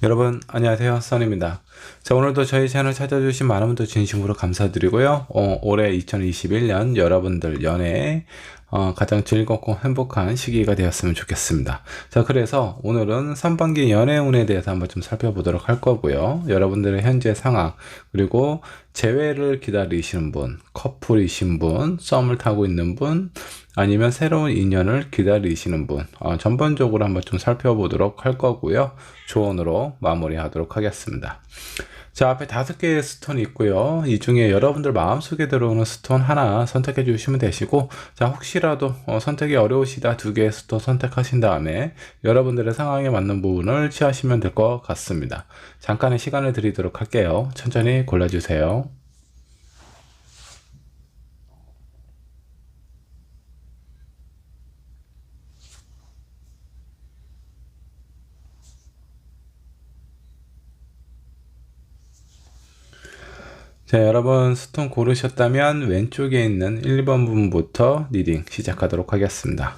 여러분 안녕하세요, 써니입니다. 자, 오늘도 저희 채널 찾아주신 많은 분들 진심으로 감사드리고요. 올해 2021년 여러분들 연애에 가장 즐겁고 행복한 시기가 되었으면 좋겠습니다. 자, 그래서 오늘은 상반기 연애운에 대해서 한번 좀 살펴보도록 할 거고요. 여러분들의 현재 상황, 그리고 재회를 기다리시는 분, 커플이신 분, 썸을 타고 있는 분, 아니면 새로운 인연을 기다리시는 분, 전반적으로 한번 좀 살펴보도록 할 거고요. 조언으로 마무리하도록 하겠습니다. 자, 앞에 5개의 스톤이 있고요. 이 중에 여러분들 마음속에 들어오는 스톤 하나 선택해 주시면 되시고, 자, 혹시라도 선택이 어려우시다 2개의 스톤 선택하신 다음에 여러분들의 상황에 맞는 부분을 취하시면 될 것 같습니다. 잠깐의 시간을 드리도록 할게요. 천천히 골라주세요. 자, 여러분 스톤 고르셨다면 왼쪽에 있는 1번 분부터 리딩 시작하도록 하겠습니다.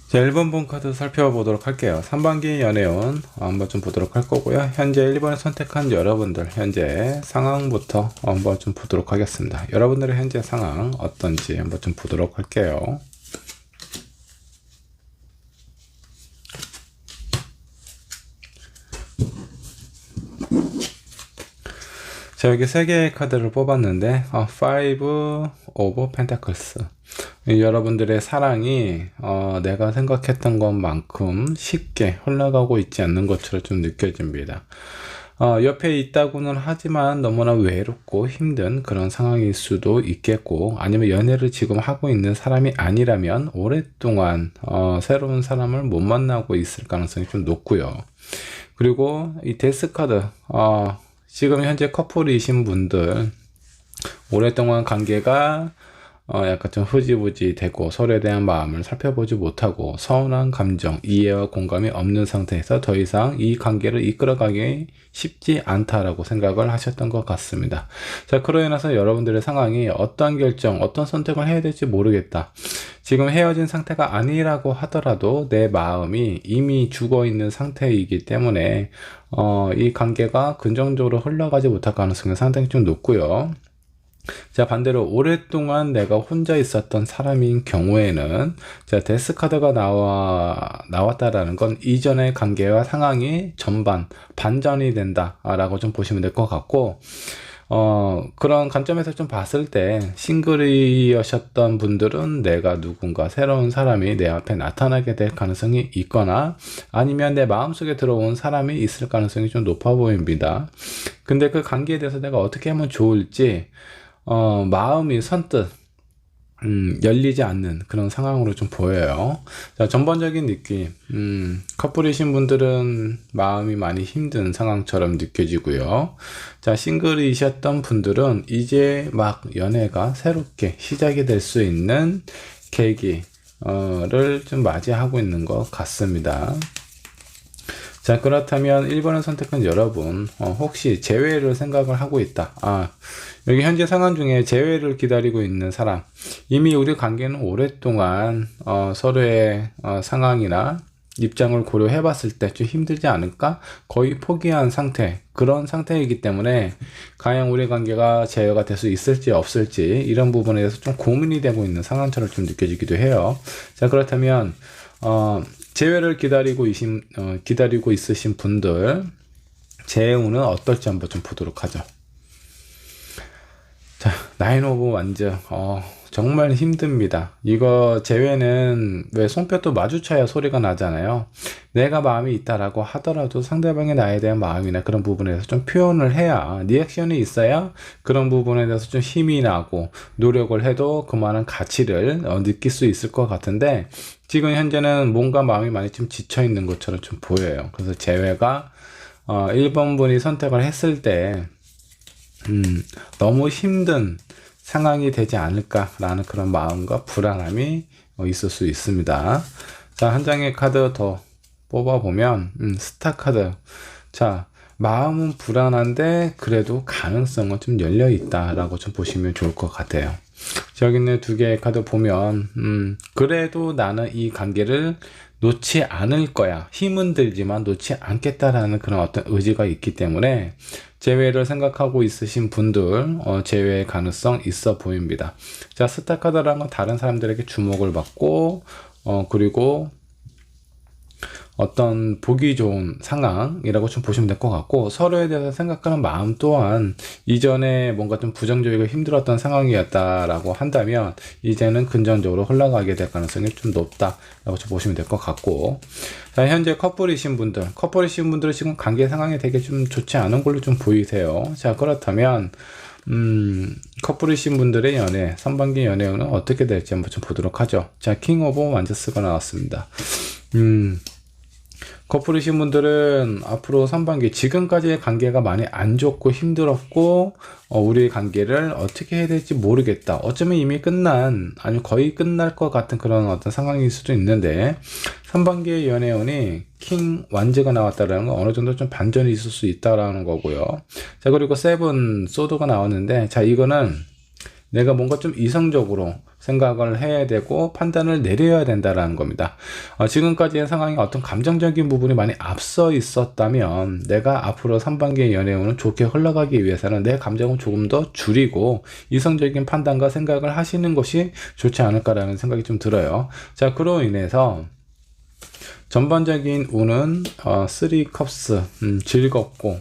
자, 1번 분 카드 살펴보도록 할게요. 상반기 연애운 한번 좀 보도록 할 거고요. 현재 1번을 선택한 여러분들 현재 상황부터 한번 좀 보도록 하겠습니다. 여러분들의 현재 상황 어떤지 한번 좀 보도록 할게요. 자, 여기 3개의 카드를 뽑았는데 5 오브 펜타클스, 여러분들의 사랑이 내가 생각했던 것만큼 쉽게 흘러가고 있지 않는 것처럼 좀 느껴집니다. 옆에 있다고는 하지만 너무나 외롭고 힘든 그런 상황일 수도 있겠고, 아니면 연애를 지금 하고 있는 사람이 아니라면 오랫동안 새로운 사람을 못 만나고 있을 가능성이 좀 높고요. 그리고 이 데스 카드, 지금 현재 커플이신 분들 오랫동안 관계가 약간 좀 흐지부지 되고 서로에 대한 마음을 살펴보지 못하고 서운한 감정, 이해와 공감이 없는 상태에서 더 이상 이 관계를 이끌어가기 쉽지 않다라고 생각을 하셨던 것 같습니다. 자, 그로 인해서 여러분들의 상황이 어떤 결정, 어떤 선택을 해야 될지 모르겠다. 지금 헤어진 상태가 아니라고 하더라도 내 마음이 이미 죽어 있는 상태이기 때문에 이 관계가 긍정적으로 흘러가지 못할 가능성이 상당히 좀 높고요. 자, 반대로 오랫동안 내가 혼자 있었던 사람인 경우에는, 자, 데스 카드가 나왔다라는 건 이전의 관계와 상황이 전반 반전이 된다라고 좀 보시면 될 것 같고, 그런 관점에서 좀 봤을 때 싱글이셨던 분들은 내가 누군가 새로운 사람이 내 앞에 나타나게 될 가능성이 있거나, 아니면 내 마음속에 들어온 사람이 있을 가능성이 좀 높아 보입니다. 근데 그 관계에 대해서 내가 어떻게 하면 좋을지 마음이 선뜻 열리지 않는 그런 상황으로 좀 보여요. 자, 전반적인 느낌, 커플이신 분들은 마음이 많이 힘든 상황처럼 느껴지고요. 자, 싱글이셨던 분들은 이제 막 연애가 새롭게 시작이 될 수 있는 계기를 좀 맞이하고 있는 것 같습니다. 자, 그렇다면 1번을 선택한 여러분, 혹시 재회를 생각을 하고 있다. 여기 현재 상황 중에 재회를 기다리고 있는 사람, 이미 우리 관계는 오랫동안 서로의 상황이나 입장을 고려해 봤을 때 좀 힘들지 않을까? 거의 포기한 상태, 그런 상태이기 때문에 과연 우리 관계가 재회가 될 수 있을지 없을지 이런 부분에 대해서 좀 고민이 되고 있는 상황처럼 좀 느껴지기도 해요. 자, 그렇다면 재회를 기다리고 있으신 분들 재회운은 어떨지 한번 좀 보도록 하죠. 자, 나인 오브 완즈, 정말 힘듭니다. 이거 재회는 왜 손뼉도 마주쳐야 소리가 나잖아요. 내가 마음이 있다라고 하더라도 상대방의 나에 대한 마음이나 그런 부분에 대해서 좀 표현을 해야, 리액션이 있어야 그런 부분에 대해서 좀 힘이 나고 노력을 해도 그만한 가치를 느낄 수 있을 것 같은데, 지금 현재는 뭔가 마음이 많이 좀 지쳐 있는 것처럼 좀 보여요. 그래서 재회가 1번 분이 선택을 했을 때 너무 힘든 상황이 되지 않을까라는 그런 마음과 불안함이 있을 수 있습니다. 자, 한 장의 카드 더 뽑아보면 스타 카드. 자, 마음은 불안한데 그래도 가능성은 좀 열려 있다라고 좀 보시면 좋을 것 같아요. 여기 있는 2개의 카드 보면 그래도 나는 이 관계를 놓지 않을 거야. 힘은 들지만 놓지 않겠다라는 그런 어떤 의지가 있기 때문에 재회를 생각하고 있으신 분들 재회의 가능성 있어 보입니다. 자, 스타 카드라는 건 다른 사람들에게 주목을 받고 그리고 어떤 보기 좋은 상황이라고 좀 보시면 될 것 같고, 서로에 대해서 생각하는 마음 또한 이전에 뭔가 좀 부정적이고 힘들었던 상황이었다라고 한다면 이제는 긍정적으로 흘러가게 될 가능성이 좀 높다라고 좀 보시면 될 것 같고, 자, 현재 커플이신 분들은 지금 관계 상황이 되게 좀 좋지 않은 걸로 좀 보이세요. 자, 그렇다면 커플이신 분들의 연애, 선반기 연애운은 어떻게 될지 한번 좀 보도록 하죠. 자, 킹 오브 완저스가 나왔습니다. 커플이신 분들은 앞으로 선반기, 지금까지의 관계가 많이 안 좋고 힘들었고 우리의 관계를 어떻게 해야 될지 모르겠다, 어쩌면 이미 아니면 거의 끝날 것 같은 그런 어떤 상황일 수도 있는데, 선반기의 연애운이 킹 완즈가 나왔다라는 건 어느 정도 좀 반전이 있을 수 있다라는 거고요. 자, 그리고 세븐 소드가 나왔는데, 자, 이거는 내가 뭔가 좀 이성적으로 생각을 해야 되고 판단을 내려야 된다라는 겁니다. 지금까지의 상황이 어떤 감정적인 부분이 많이 앞서 있었다면 내가 앞으로 3반기의 연애운은 좋게 흘러가기 위해서는 내 감정을 조금 더 줄이고 이성적인 판단과 생각을 하시는 것이 좋지 않을까라는 생각이 좀 들어요. 자, 그로 인해서 전반적인 운은 3컵스, 즐겁고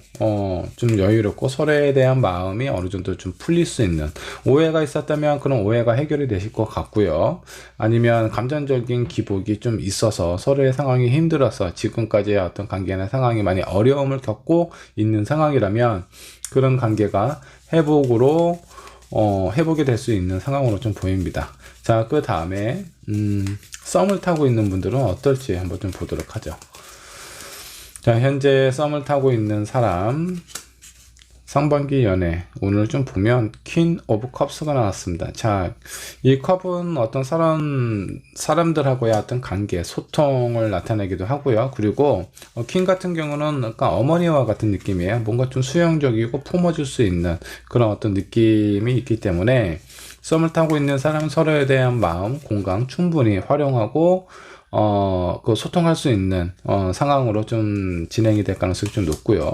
좀 여유롭고 서로에 대한 마음이 어느 정도 좀 풀릴 수 있는, 오해가 있었다면 그런 오해가 해결이 되실 것 같고요. 아니면 감정적인 기복이 좀 있어서 서로의 상황이 힘들어서 지금까지의 어떤 관계나 상황이 많이 어려움을 겪고 있는 상황이라면 그런 관계가 회복이 될 수 있는 상황으로 좀 보입니다. 자, 그 다음에 썸을 타고 있는 분들은 어떨지 한번 좀 보도록 하죠. 자, 현재 썸을 타고 있는 사람 상반기 연애 오늘 좀 보면 퀸 오브 컵스가 나왔습니다. 자, 이 컵은 어떤 사람들하고의 어떤 관계, 소통을 나타내기도 하고요. 그리고 퀸 같은 경우는 약간 어머니와 같은 느낌이에요. 뭔가 좀 수용적이고 품어줄 수 있는 그런 어떤 느낌이 있기 때문에 썸을 타고 있는 사람은 서로에 대한 마음, 공감 충분히 활용하고 그 소통할 수 있는 상황으로 좀 진행이 될 가능성이 좀 높고요.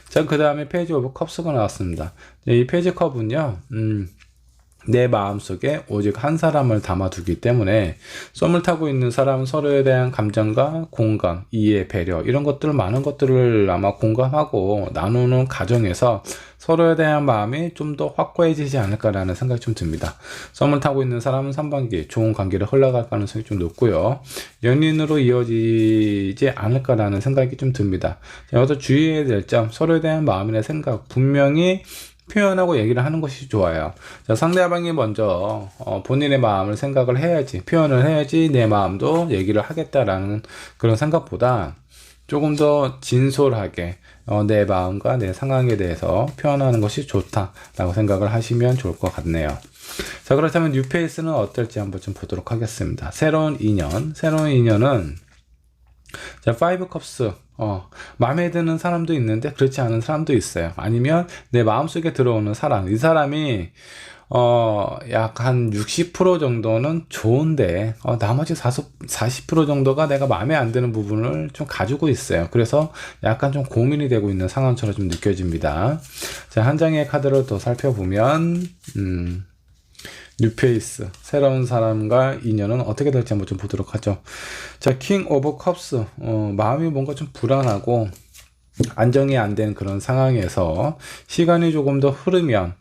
자, 그 다음에 페이지 오브 컵스가 나왔습니다. 이 페이지 컵은요, 내 마음속에 오직 한 사람을 담아두기 때문에 썸을 타고 있는 사람은 서로에 대한 감정과 공감, 이해, 배려 이런 것들, 많은 것들을 아마 공감하고 나누는 과정에서 서로에 대한 마음이 좀 더 확고해지지 않을까라는 생각이 좀 듭니다. 썸을 타고 있는 사람은 3반기 좋은 관계를 흘러갈 가능성이 좀 높고요. 연인으로 이어지지 않을까라는 생각이 좀 듭니다. 여기서 주의해야 될 점, 서로에 대한 마음이나 생각 분명히 표현하고 얘기를 하는 것이 좋아요. 자, 상대방이 먼저 본인의 마음을 생각을 해야지, 표현을 해야지 내 마음도 얘기를 하겠다라는 그런 생각보다 조금 더 진솔하게 내 마음과 내 상황에 대해서 표현하는 것이 좋다라고 생각을 하시면 좋을 것 같네요. 자, 그렇다면 뉴페이스는 어떨지 한번 좀 보도록 하겠습니다. 새로운 인연은 자, 5컵스 마음에 드는 사람도 있는데 그렇지 않은 사람도 있어요. 아니면 내 마음속에 들어오는 사람, 이 사람이 약 한 60% 정도는 좋은데 나머지 40% 정도가 내가 마음에 안 드는 부분을 좀 가지고 있어요. 그래서 약간 좀 고민이 되고 있는 상황처럼 좀 느껴집니다. 자, 한 장의 카드를 더 살펴보면 뉴페이스, 새로운 사람과 인연은 어떻게 될지 한번 좀 보도록 하죠. 자, 킹 오브 컵스, 마음이 뭔가 좀 불안하고 안정이 안 된 그런 상황에서 시간이 조금 더 흐르면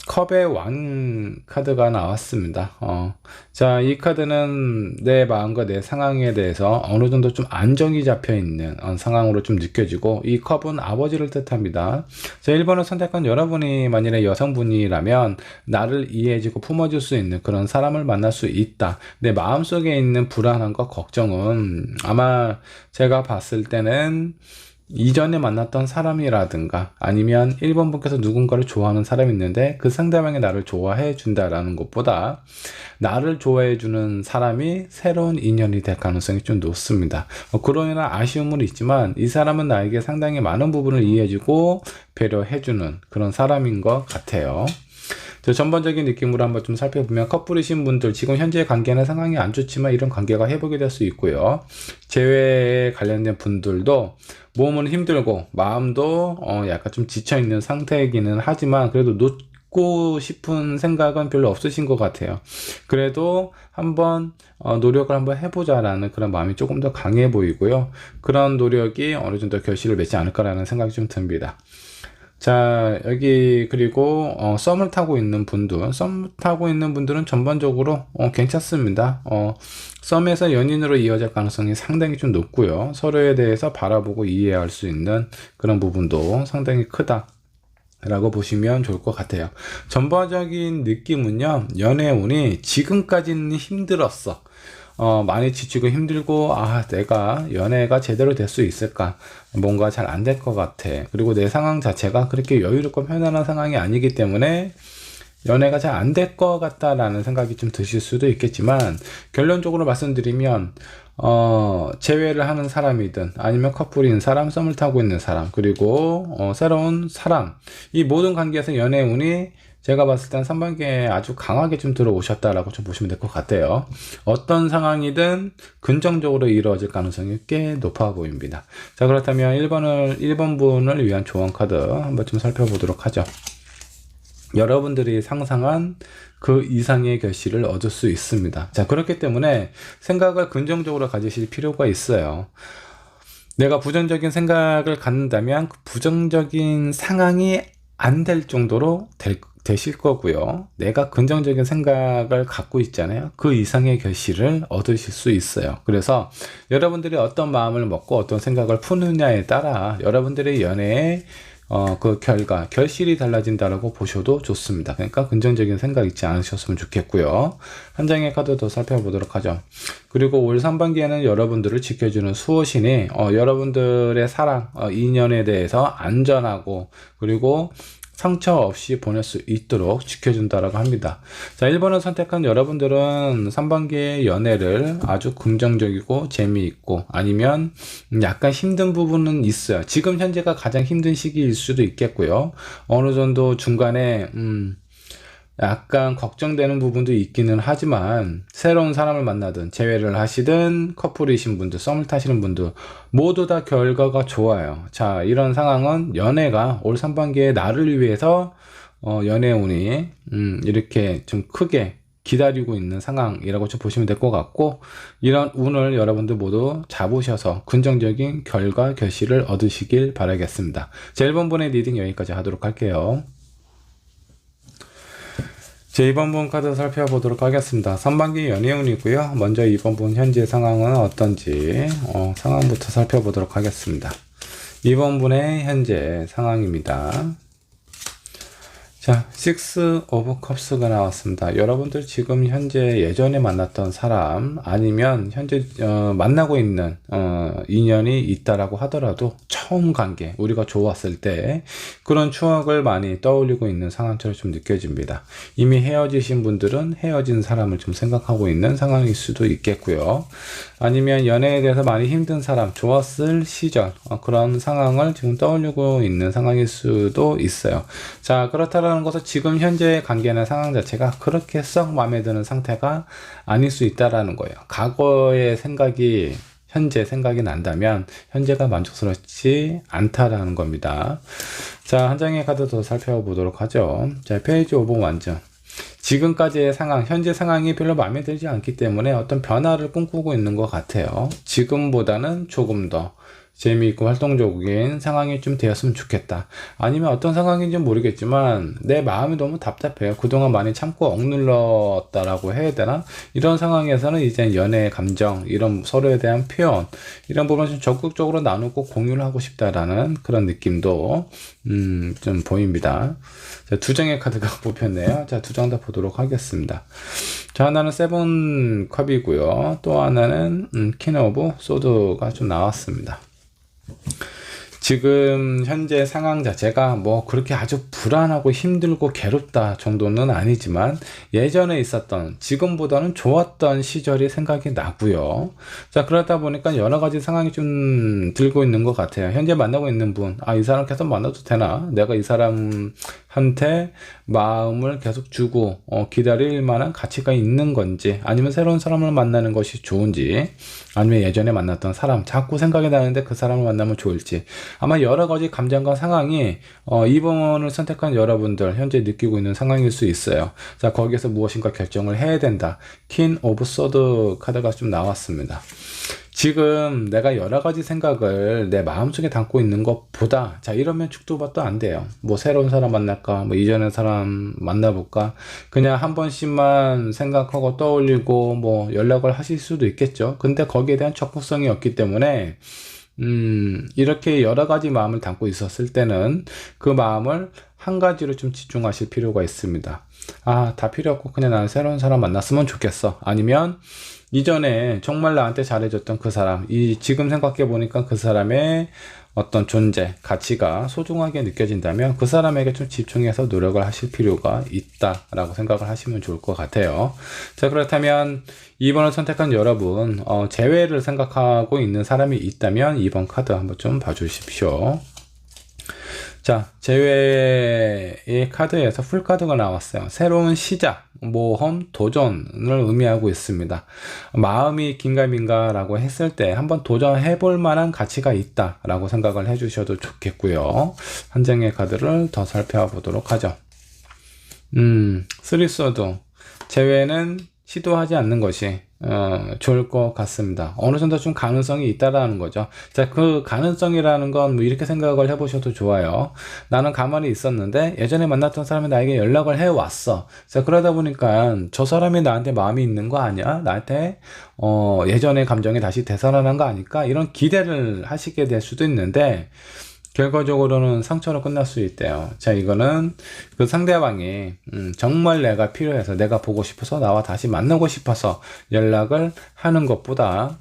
컵의 왕 카드가 나왔습니다. 자, 이 카드는 내 마음과 내 상황에 대해서 어느 정도 좀 안정이 잡혀 있는 상황으로 좀 느껴지고, 이 컵은 아버지를 뜻합니다. 자, 1번을 선택한 여러분이 만일에 여성분이라면 나를 이해해주고 품어줄 수 있는 그런 사람을 만날 수 있다. 내 마음속에 있는 불안함과 걱정은 아마 제가 봤을 때는 이전에 만났던 사람이라든가 아니면 1번 분께서 누군가를 좋아하는 사람이 있는데 그 상대방이 나를 좋아해 준다라는 것보다 나를 좋아해 주는 사람이 새로운 인연이 될 가능성이 좀 높습니다. 그로 인한 아쉬움은 있지만 이 사람은 나에게 상당히 많은 부분을 이해해 주고 배려해 주는 그런 사람인 것 같아요. 저 전반적인 느낌으로 한번 좀 살펴보면 커플이신 분들 지금 현재 관계나 상황이 안 좋지만 이런 관계가 회복이 될 수 있고요. 재회에 관련된 분들도 몸은 힘들고 마음도 약간 좀 지쳐있는 상태이기는 하지만 그래도 놓고 싶은 생각은 별로 없으신 것 같아요. 그래도 한번 노력을 한번 해보자라는 그런 마음이 조금 더 강해 보이고요. 그런 노력이 어느 정도 결실을 맺지 않을까라는 생각이 좀 듭니다. 자, 여기 그리고 썸을 타고 있는 분들은 전반적으로 괜찮습니다. 썸에서 연인으로 이어질 가능성이 상당히 좀 높고요. 서로에 대해서 바라보고 이해할 수 있는 그런 부분도 상당히 크다 라고 보시면 좋을 것 같아요. 전반적인 느낌은요, 연애운이 지금까지는 힘들었어. 많이 지치고 힘들고, 내가 연애가 제대로 될 수 있을까? 뭔가 잘 안 될 것 같아. 그리고 내 상황 자체가 그렇게 여유롭고 편안한 상황이 아니기 때문에 연애가 잘 안 될 것 같다라는 생각이 좀 드실 수도 있겠지만, 결론적으로 말씀드리면, 재회를 하는 사람이든 아니면 커플인 사람, 썸을 타고 있는 사람, 그리고 새로운 사람, 이 모든 관계에서 연애운이 제가 봤을 땐 3반기에 아주 강하게 좀 들어오셨다라고 좀 보시면 될 것 같아요. 어떤 상황이든 긍정적으로 이루어질 가능성이 꽤 높아 보입니다. 자, 그렇다면 1번 분을 위한 조언 카드 한번 좀 살펴보도록 하죠. 여러분들이 상상한 그 이상의 결실을 얻을 수 있습니다. 자, 그렇기 때문에 생각을 긍정적으로 가지실 필요가 있어요. 내가 부정적인 생각을 갖는다면 그 부정적인 상황이 안 될 정도로 되실 거고요. 내가 긍정적인 생각을 갖고 있잖아요. 그 이상의 결실을 얻으실 수 있어요. 그래서 여러분들이 어떤 마음을 먹고 어떤 생각을 푸느냐에 따라 여러분들의 연애에 그 결실이 달라진다라고 보셔도 좋습니다. 그러니까 긍정적인 생각 잊지 않으셨으면 좋겠고요. 한 장의 카드 더 살펴보도록 하죠. 그리고 올 3반기에는 여러분들을 지켜주는 수호신이 여러분들의 사랑, 인연에 대해서 안전하고 그리고 상처 없이 보낼 수 있도록 지켜준다라고 합니다. 자, 1번을 선택한 여러분들은 3반기의 연애를 아주 긍정적이고 재미있고 아니면 약간 힘든 부분은 있어요. 지금 현재가 가장 힘든 시기일 수도 있겠고요. 어느 정도 중간에 약간 걱정되는 부분도 있기는 하지만 새로운 사람을 만나든 재회를 하시든 커플이신 분들, 썸을 타시는 분들 모두 다 결과가 좋아요. 자, 이런 상황은 연애가 올 3반기에 나를 위해서 연애운이 이렇게 좀 크게 기다리고 있는 상황이라고 좀 보시면 될 것 같고, 이런 운을 여러분들 모두 잡으셔서 긍정적인 결과 결실을 얻으시길 바라겠습니다. 자, 1번 분의 리딩 여기까지 하도록 할게요. 자, 2번 분 카드 살펴보도록 하겠습니다. 3반기 연애운이고요. 먼저 2번 분 현재 상황은 어떤지 상황부터 살펴보도록 하겠습니다. 2번 분의 현재 상황입니다. 자, 6 오브 컵스가 나왔습니다. 여러분들 지금 현재 예전에 만났던 사람 아니면 현재 만나고 있는 인연이 있다라고 하더라도 처음 관계, 우리가 좋았을 때 그런 추억을 많이 떠올리고 있는 상황처럼 좀 느껴집니다. 이미 헤어지신 분들은 헤어진 사람을 좀 생각하고 있는 상황일 수도 있겠고요. 아니면 연애에 대해서 많이 힘든 사람, 좋았을 시절 그런 상황을 지금 떠올리고 있는 상황일 수도 있어요. 자, 그렇다라는 것은 지금 현재 관계나 상황 자체가 그렇게 썩 마음에 드는 상태가 아닐 수 있다라는 거예요. 과거의 생각이 현재 생각이 난다면 현재가 만족스럽지 않다라는 겁니다. 자, 한 장의 카드 더 살펴보도록 하죠. 자, 페이지 5번 완전. 지금까지의 상황, 현재 상황이 별로 마음에 들지 않기 때문에 어떤 변화를 꿈꾸고 있는 것 같아요. 지금보다는 조금 더 재미있고 활동적인 상황이 좀 되었으면 좋겠다. 아니면 어떤 상황인지 모르겠지만 내 마음이 너무 답답해요. 그동안 많이 참고 억눌렀다라고 해야 되나? 이런 상황에서는 이제 연애 감정, 이런 서로에 대한 표현, 이런 부분을 좀 적극적으로 나누고 공유를 하고 싶다라는 그런 느낌도 좀 보입니다. 자, 두 장의 카드가 뽑혔네요. 자, 두 장 다 보도록 하겠습니다. 자, 하나는 세븐 컵이고요. 또 하나는 퀸 오브 소드가 좀 나왔습니다. 지금 현재 상황 자체가 뭐 그렇게 아주 불안하고 힘들고 괴롭다 정도는 아니지만 예전에 있었던 지금보다는 좋았던 시절이 생각이 나고요. 자, 그러다 보니까 여러 가지 상황이 좀 들고 있는 것 같아요. 현재 만나고 있는 분, 이 사람 계속 만나도 되나? 내가 이 사람 한테 마음을 계속 주고 기다릴 만한 가치가 있는 건지, 아니면 새로운 사람을 만나는 것이 좋은지, 아니면 예전에 만났던 사람 자꾸 생각이 나는데 그 사람을 만나면 좋을지, 아마 여러 가지 감정과 상황이 2번을 선택한 여러분들 현재 느끼고 있는 상황일 수 있어요. 자, 거기에서 무엇인가 결정을 해야 된다. 퀸 오브 소드 카드가 좀 나왔습니다. 지금 내가 여러 가지 생각을 내 마음속에 담고 있는 것보다, 자, 이러면 죽도밥도 안 돼요. 뭐 새로운 사람 만날까, 뭐 이전의 사람 만나볼까, 그냥 한 번씩만 생각하고 떠올리고 뭐 연락을 하실 수도 있겠죠. 근데 거기에 대한 적극성이 없기 때문에 이렇게 여러 가지 마음을 담고 있었을 때는 그 마음을 한 가지로 좀 집중하실 필요가 있습니다. 아, 다 필요 없고 그냥 나는 새로운 사람 만났으면 좋겠어. 아니면 이전에 정말 나한테 잘해줬던 그 사람, 지금 생각해 보니까 그 사람의 어떤 존재, 가치가 소중하게 느껴진다면 그 사람에게 좀 집중해서 노력을 하실 필요가 있다라고 생각을 하시면 좋을 것 같아요. 자, 그렇다면 2번을 선택한 여러분, 재회를 생각하고 있는 사람이 있다면 2번 카드 한번 좀 봐주십시오. 자, 재회의 카드에서 풀카드가 나왔어요. 새로운 시작, 모험, 도전을 의미하고 있습니다. 마음이 긴가민가라고 했을 때 한번 도전해 볼 만한 가치가 있다라고 생각을 해주셔도 좋겠고요. 한 장의 카드를 더 살펴보도록 하죠. 쓰리소드, 재회는 시도하지 않는 것이 좋을 것 같습니다. 어느 정도 좀 가능성이 있다라는 거죠. 자, 그 가능성이라는 건 뭐 이렇게 생각을 해보셔도 좋아요. 나는 가만히 있었는데 예전에 만났던 사람이 나에게 연락을 해왔어. 자, 그러다 보니까 저 사람이 나한테 마음이 있는 거 아니야? 나한테 예전의 감정이 다시 되살아난 거 아닐까? 이런 기대를 하시게 될 수도 있는데 결과적으로는 상처로 끝날 수 있대요. 자, 이거는 그 상대방이 정말 내가 필요해서, 내가 보고 싶어서, 나와 다시 만나고 싶어서 연락을 하는 것보다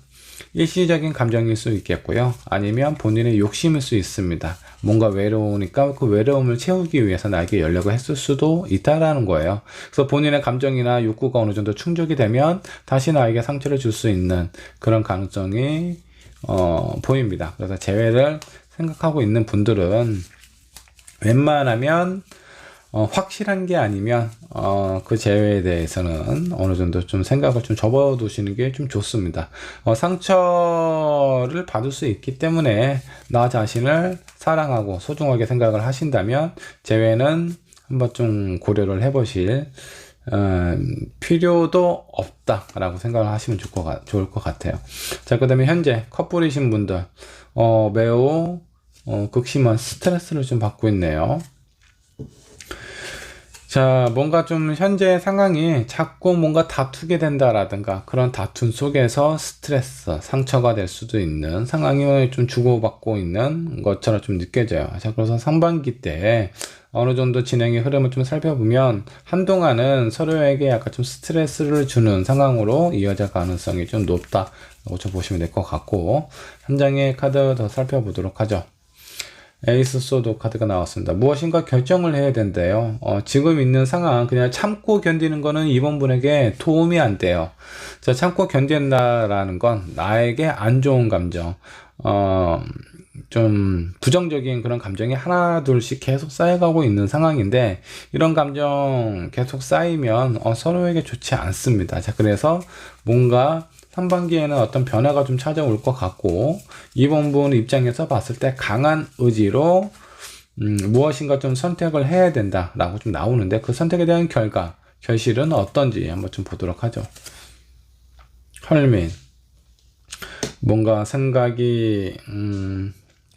일시적인 감정일 수 있겠고요. 아니면 본인의 욕심일 수 있습니다. 뭔가 외로우니까 그 외로움을 채우기 위해서 나에게 연락을 했을 수도 있다라는 거예요. 그래서 본인의 감정이나 욕구가 어느 정도 충족이 되면 다시 나에게 상처를 줄 수 있는 그런 가능성이 보입니다. 그래서 재회를 생각하고 있는 분들은 웬만하면 확실한 게 아니면 그 재회에 대해서는 어느 정도 좀 생각을 좀 접어두시는 게 좀 좋습니다. 상처를 받을 수 있기 때문에 나 자신을 사랑하고 소중하게 생각을 하신다면 재회는 한번 좀 고려를 해보실 필요도 없다라고 생각을 하시면 좋을 것 같아요. 자, 그 다음에 현재 커플이신 분들 매우 극심한 스트레스를 좀 받고 있네요. 자, 뭔가 좀 현재 상황이 자꾸 뭔가 다투게 된다라든가 그런 다툼 속에서 스트레스, 상처가 될 수도 있는 상황이 좀 주고받고 있는 것처럼 좀 느껴져요. 자, 그래서 상반기 때 어느 정도 진행의 흐름을 좀 살펴보면 한동안은 서로에게 약간 좀 스트레스를 주는 상황으로 이어질 가능성이 좀 높다라고 좀 보시면 될 것 같고, 한 장의 카드 더 살펴보도록 하죠. 에이스 소드 카드가 나왔습니다. 무엇인가 결정을 해야 된대요. 지금 있는 상황 그냥 참고 견디는 거는 이번 분에게 도움이 안 돼요. 자, 참고 견딘다라는 건 나에게 안 좋은 감정, 좀 부정적인 그런 감정이 하나 둘씩 계속 쌓여가고 있는 상황인데, 이런 감정 계속 쌓이면 서로에게 좋지 않습니다. 자, 그래서 뭔가 상반기에는 어떤 변화가 좀 찾아올 것 같고, 이번 분 입장에서 봤을 때 강한 의지로 무엇인가 좀 선택을 해야 된다라고 좀 나오는데, 그 선택에 대한 결실은 어떤지 한번 좀 보도록 하죠. 헐민, 뭔가 생각이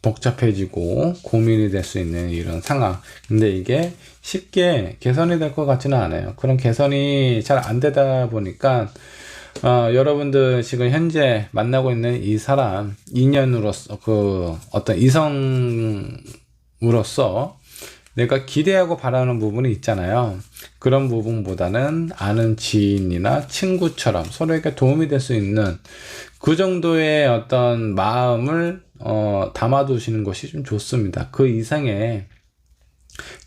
복잡해지고 고민이 될 수 있는 이런 상황. 근데 이게 쉽게 개선이 될 것 같지는 않아요. 그런 개선이 잘 안 되다 보니까 여러분들 지금 현재 만나고 있는 이 사람, 인연으로서, 그 어떤 이성으로서 내가 기대하고 바라는 부분이 있잖아요. 그런 부분보다는 아는 지인이나 친구처럼 서로에게 도움이 될 수 있는 그 정도의 어떤 마음을 담아두시는 것이 좀 좋습니다. 그 이상의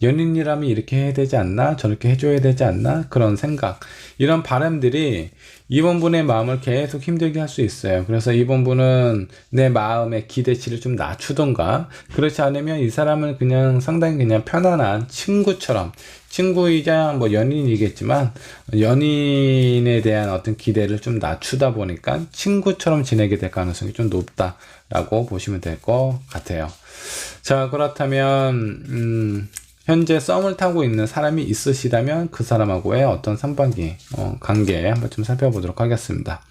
연인이라면 이렇게 해야 되지 않나, 저렇게 해줘야 되지 않나, 그런 생각, 이런 바람들이 2번 분의 마음을 계속 힘들게 할 수 있어요. 그래서 2번 분은 내 마음의 기대치를 좀 낮추던가, 그렇지 않으면 이 사람은 그냥 상당히 그냥 편안한 친구처럼, 친구이자 뭐 연인이겠지만 연인에 대한 어떤 기대를 좀 낮추다 보니까 친구처럼 지내게 될 가능성이 좀 높다라고 보시면 될 것 같아요. 자, 그렇다면 현재 썸을 타고 있는 사람이 있으시다면 그 사람하고의 어떤 상반기 관계 한번 좀 살펴보도록 하겠습니다.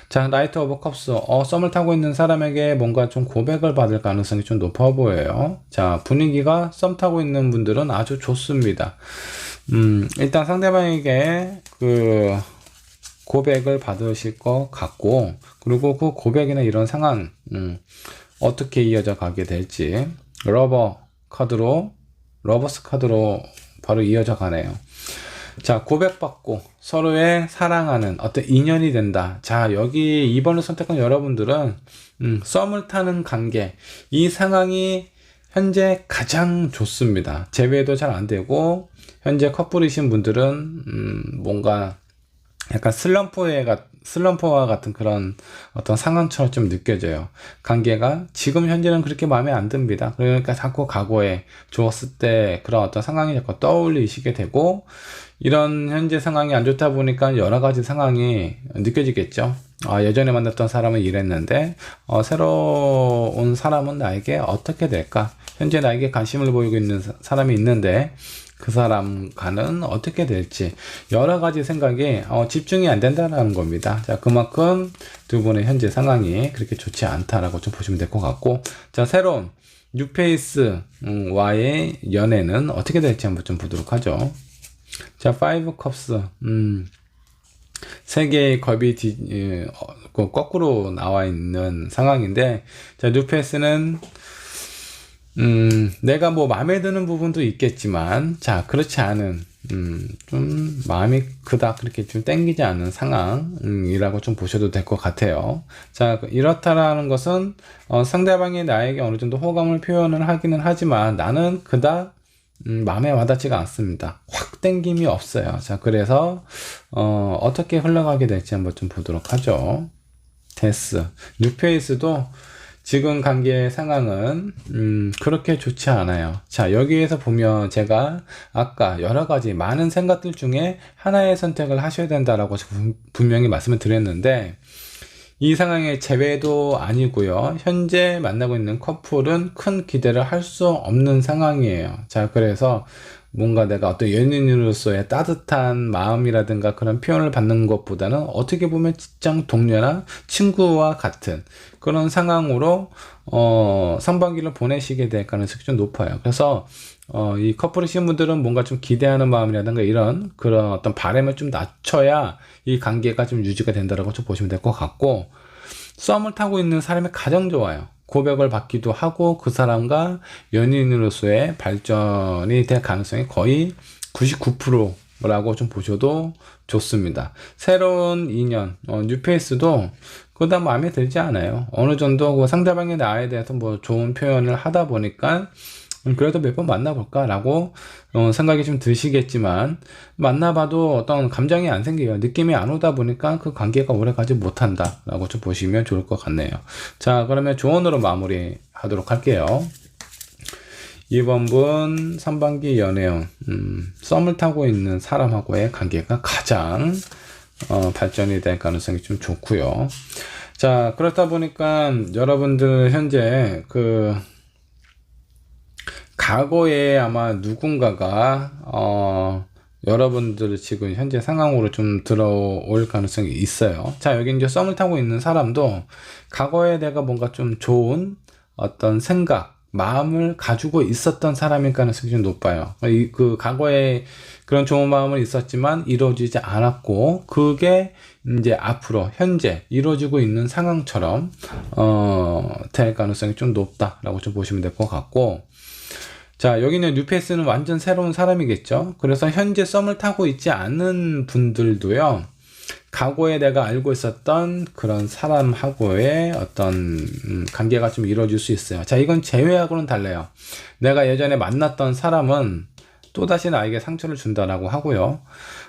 자, 라이트 오브 컵스. 썸을 타고 있는 사람에게 뭔가 좀 고백을 받을 가능성이 좀 높아 보여요. 자, 분위기가 썸 타고 있는 분들은 아주 좋습니다. 일단 상대방에게 그 고백을 받으실 것 같고, 그리고 그 고백이나 이런 상황, 어떻게 이어져 가게 될지, 러버스 카드로 바로 이어져 가네요. 자, 고백받고 서로의 사랑하는 어떤 인연이 된다. 자, 여기 2번을 선택한 여러분들은 썸을 타는 관계, 이 상황이 현재 가장 좋습니다. 재회도 잘 안 되고, 현재 커플이신 분들은 뭔가 약간 슬럼프와 같은 그런 어떤 상황처럼 좀 느껴져요. 관계가 지금 현재는 그렇게 마음에 안 듭니다. 그러니까 자꾸 과거에 좋았을 때 그런 어떤 상황이 자꾸 떠올리시게 되고, 이런 현재 상황이 안 좋다 보니까 여러 가지 상황이 느껴지겠죠. 예전에 만났던 사람은 이랬는데 새로 온 사람은 나에게 어떻게 될까? 현재 나에게 관심을 보이고 있는 사람이 있는데 그 사람과는 어떻게 될지, 여러 가지 생각에 집중이 안 된다는 겁니다. 자, 그만큼 두 분의 현재 상황이 그렇게 좋지 않다라고 좀 보시면 될 것 같고, 자, 새로운 뉴페이스와의 연애는 어떻게 될지 한번 좀 보도록 하죠. 자, 5 컵스. 세 개의 겁이 거꾸로 나와 있는 상황인데, 자, 뉴페이스는 내가 뭐 마음에 드는 부분도 있겠지만, 자, 그렇지 않은, 좀 마음이 그닥 그렇게 좀 땡기지 않는 상황이라고 좀 보셔도 될 것 같아요. 자, 이렇다라는 것은, 상대방이 나에게 어느 정도 호감을 표현을 하기는 하지만 나는 그닥 마음에 와닿지가 않습니다. 확 땡김이 없어요. 자, 그래서, 어떻게 흘러가게 될지 한번 좀 보도록 하죠. 데스. 뉴페이스도 지금 관계의 상황은 그렇게 좋지 않아요. 자, 여기에서 보면 제가 아까 여러 가지 많은 생각들 중에 하나의 선택을 하셔야 된다라고 분명히 말씀을 드렸는데, 이 상황의 재회도 아니고요. 현재 만나고 있는 커플은 큰 기대를 할 수 없는 상황이에요. 자, 그래서 뭔가 내가 어떤 연인으로서의 따뜻한 마음이라든가 그런 표현을 받는 것보다는 어떻게 보면 직장 동료나 친구와 같은 그런 상황으로 상반기를 보내시게 될 가능성이 좀 높아요. 그래서 이 커플이신 분들은 뭔가 좀 기대하는 마음이라든가 이런 그런 어떤 바람을 좀 낮춰야 이 관계가 좀 유지가 된다라고 좀 보시면 될 것 같고, 썸을 타고 있는 사람이 가장 좋아요. 고백을 받기도 하고 그 사람과 연인으로서의 발전이 될 가능성이 거의 99%라고 좀 보셔도 좋습니다. 새로운 인연, 뉴페이스도 그다음 마음에 들지 않아요. 어느 정도 그 상대방의 나에 대해서 뭐 좋은 표현을 하다 보니까 그래도 몇 번 만나볼까라고 생각이 좀 드시겠지만, 만나봐도 어떤 감정이 안 생겨요. 느낌이 안 오다 보니까 그 관계가 오래가지 못한다라고 좀 보시면 좋을 것 같네요. 자, 그러면 조언으로 마무리 하도록 할게요. 2번 분 상반기 연애운, 썸을 타고 있는 사람하고의 관계가 가장 발전이 될 가능성이 좀 좋고요. 자, 그렇다 보니까 여러분들 현재 과거에 아마 누군가가 여러분들 지금 현재 상황으로 좀 들어올 가능성이 있어요. 자, 여기 이제 썸을 타고 있는 사람도 과거에 내가 뭔가 좀 좋은 어떤 생각, 마음을 가지고 있었던 사람일 가능성이 좀 높아요. 그 과거에 그런 좋은 마음은 있었지만 이루어지지 않았고, 그게 이제 앞으로 현재 이루어지고 있는 상황처럼 될 가능성이 좀 높다라고 좀 보시면 될 것 같고, 자, 여기는 뉴페이스는 완전 새로운 사람이겠죠. 그래서 현재 썸을 타고 있지 않은 분들도요, 과거에 내가 알고 있었던 그런 사람하고의 어떤 관계가 좀 이루어질 수 있어요. 자, 이건 재회하고는 달라요. 내가 예전에 만났던 사람은 또다시 나에게 상처를 준다라고 하고요.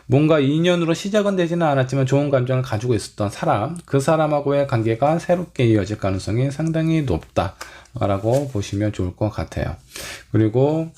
뭔가 인연으로 시작은 되지는 않았지만 좋은 감정을 가지고 있었던 사람, 그 사람하고의 관계가 새롭게 이어질 가능성이 상당히 높다라고 보시면 좋을 것 같아요. 그리고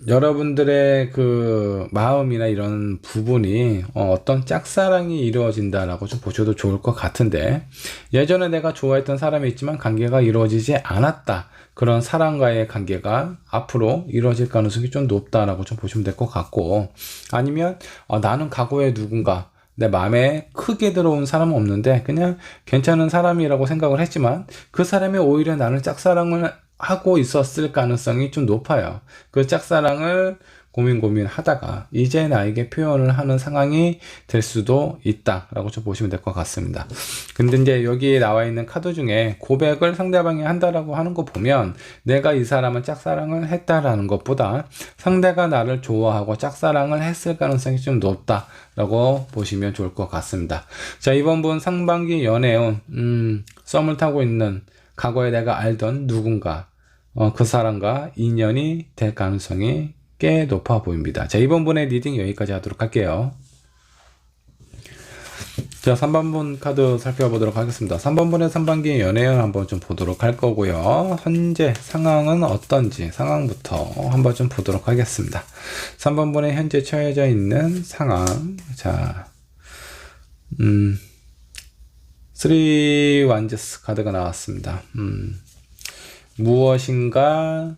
여러분들의 그 마음이나 이런 부분이 어떤 짝사랑이 이루어진다라고 좀 보셔도 좋을 것 같은데, 예전에 내가 좋아했던 사람이 있지만 관계가 이루어지지 않았다, 그런 사람과의 관계가 앞으로 이루어질 가능성이 좀 높다라고 좀 보시면 될 것 같고, 아니면 나는 과거에 누군가 내 마음에 크게 들어온 사람은 없는데 그냥 괜찮은 사람이라고 생각을 했지만 그 사람이 오히려 나를 짝사랑을 하고 있었을 가능성이 좀 높아요. 그 짝사랑을 고민하다가 이제 나에게 표현을 하는 상황이 될 수도 있다라고 좀 보시면 될 것 같습니다. 근데 이제 여기에 나와 있는 카드 중에 고백을 상대방이 한다라고 하는 거 보면 내가 이 사람은 짝사랑을 했다라는 것보다 상대가 나를 좋아하고 짝사랑을 했을 가능성이 좀 높다라고 보시면 좋을 것 같습니다. 자, 이번 분 상반기 연애운 썸을 타고 있는 과거에 내가 알던 누군가, 그 사람과 인연이 될 가능성이 꽤 높아 보입니다. 자, 이번 분의 리딩 여기까지 하도록 할게요. 자, 3번 분 카드 살펴보도록 하겠습니다. 3번 분의 상반기 연애운 한번 좀 보도록 할 거고요. 현재 상황은 어떤지 상황부터 한번 좀 보도록 하겠습니다. 3번 분의 현재 처해져 있는 상황. 자, 3 완제스 카드가 나왔습니다. 무엇인가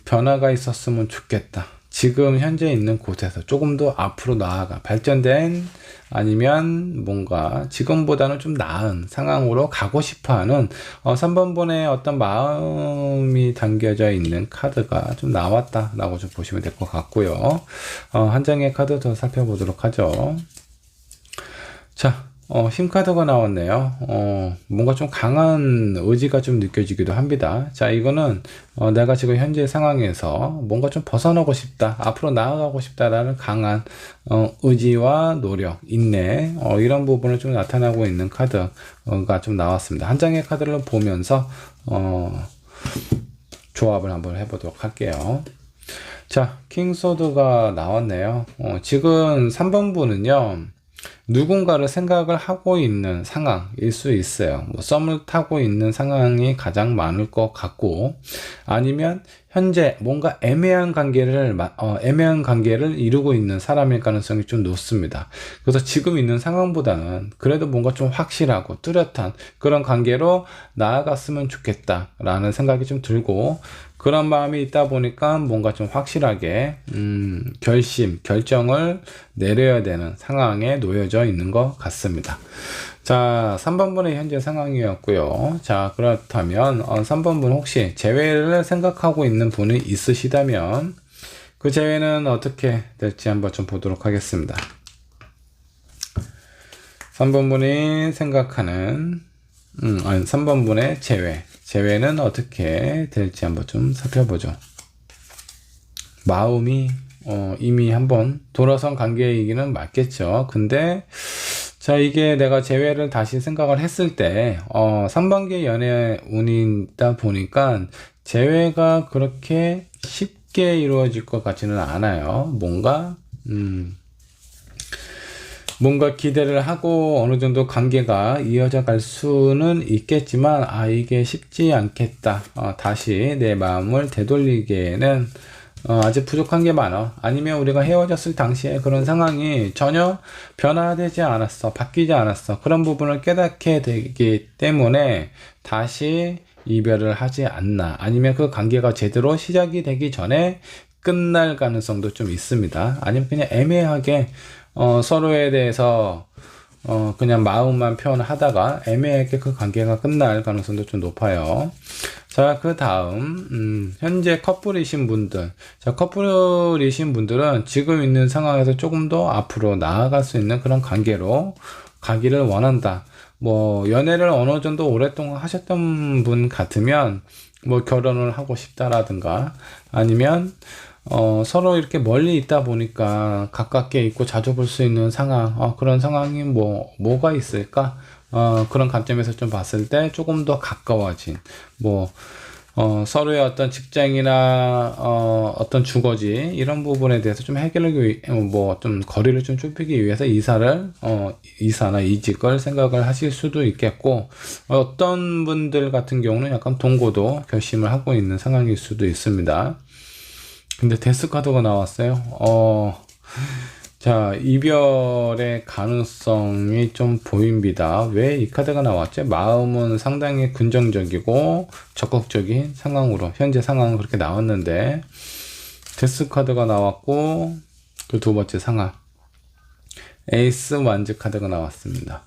변화가 있었으면 좋겠다. 지금 현재 있는 곳에서 조금 더 앞으로 나아가 발전된, 아니면 뭔가 지금보다는 좀 나은 상황으로 가고 싶어하는 3번분의 어떤 마음이 담겨져 있는 카드가 좀 나왔다라고 좀 보시면 될 것 같고요. 한 장의 카드 더 살펴보도록 하죠. 자, 힘 카드가 나왔네요. 뭔가 좀 강한 의지가 좀 느껴지기도 합니다. 자, 이거는 내가 지금 현재 상황에서 뭔가 좀 벗어나고 싶다, 앞으로 나아가고 싶다라는 강한 의지와 노력, 인내, 이런 부분을 좀 나타나고 있는 카드가 좀 나왔습니다. 한 장의 카드를 보면서 조합을 한번 해보도록 할게요. 자, 킹소드가 나왔네요. 지금 3번분은요, 누군가를 생각을 하고 있는 상황일 수 있어요. 뭐 썸을 타고 있는 상황이 가장 많을 것 같고, 아니면 현재 뭔가 애매한 관계를 이루고 있는 사람일 가능성이 좀 높습니다. 그래서 지금 있는 상황보다는 그래도 뭔가 좀 확실하고 뚜렷한 그런 관계로 나아갔으면 좋겠다라는 생각이 좀 들고, 그런 마음이 있다 보니까 뭔가 좀 확실하게 결정을 내려야 되는 상황에 놓여져 있는 것 같습니다. 자, 3번분의 현재 상황이었고요. 자, 그렇다면 3번분 혹시 재회를 생각하고 있는 분이 있으시다면 그 재회는 어떻게 될지 한번 좀 보도록 하겠습니다. 3번분이 생각하는 3번분의 재회는 어떻게 될지 한번 좀 살펴보죠. 마음이 이미 한번 돌아선 관계이기는 맞겠죠. 근데 자, 이게 내가 재회를 다시 생각을 했을 때 3반기 연애 운이다 보니까 재회가 그렇게 쉽게 이루어질 것 같지는 않아요. 뭔가 기대를 하고 어느 정도 관계가 이어져 갈 수는 있겠지만 이게 쉽지 않겠다, 다시 내 마음을 되돌리기에는 아직 부족한 게 많아. 아니면 우리가 헤어졌을 당시에 그런 상황이 전혀 변화되지 않았어, 바뀌지 않았어, 그런 부분을 깨닫게 되기 때문에 다시 이별을 하지 않나, 아니면 그 관계가 제대로 시작이 되기 전에 끝날 가능성도 좀 있습니다. 아니면 그냥 애매하게 서로에 대해서 그냥 마음만 표현하다가 애매하게 그 관계가 끝날 가능성도 좀 높아요. 자, 그 다음 현재 커플이신 분들, 자, 커플이신 분들은 지금 있는 상황에서 조금 더 앞으로 나아갈 수 있는 그런 관계로 가기를 원한다. 뭐 연애를 어느 정도 오랫동안 하셨던 분 같으면 뭐 결혼을 하고 싶다라든가, 아니면 서로 이렇게 멀리 있다 보니까 가깝게 있고 자주 볼 수 있는 상황, 그런 상황이 뭐가 있을까? 그런 관점에서 좀 봤을 때 조금 더 가까워진, 서로의 어떤 직장이나 어떤 주거지 이런 부분에 대해서 좀 해결하기 뭐 좀 거리를 좀 좁히기 위해서 이사나 이직을 생각을 하실 수도 있겠고, 어떤 분들 같은 경우는 약간 동거도 결심을 하고 있는 상황일 수도 있습니다. 근데 데스 카드가 나왔어요. 자, 이별의 가능성이 좀 보입니다. 왜 이 카드가 나왔죠? 마음은 상당히 긍정적이고 적극적인 상황으로, 현재 상황은 그렇게 나왔는데, 데스 카드가 나왔고, 그 두 번째 상황, 에이스 완즈 카드가 나왔습니다.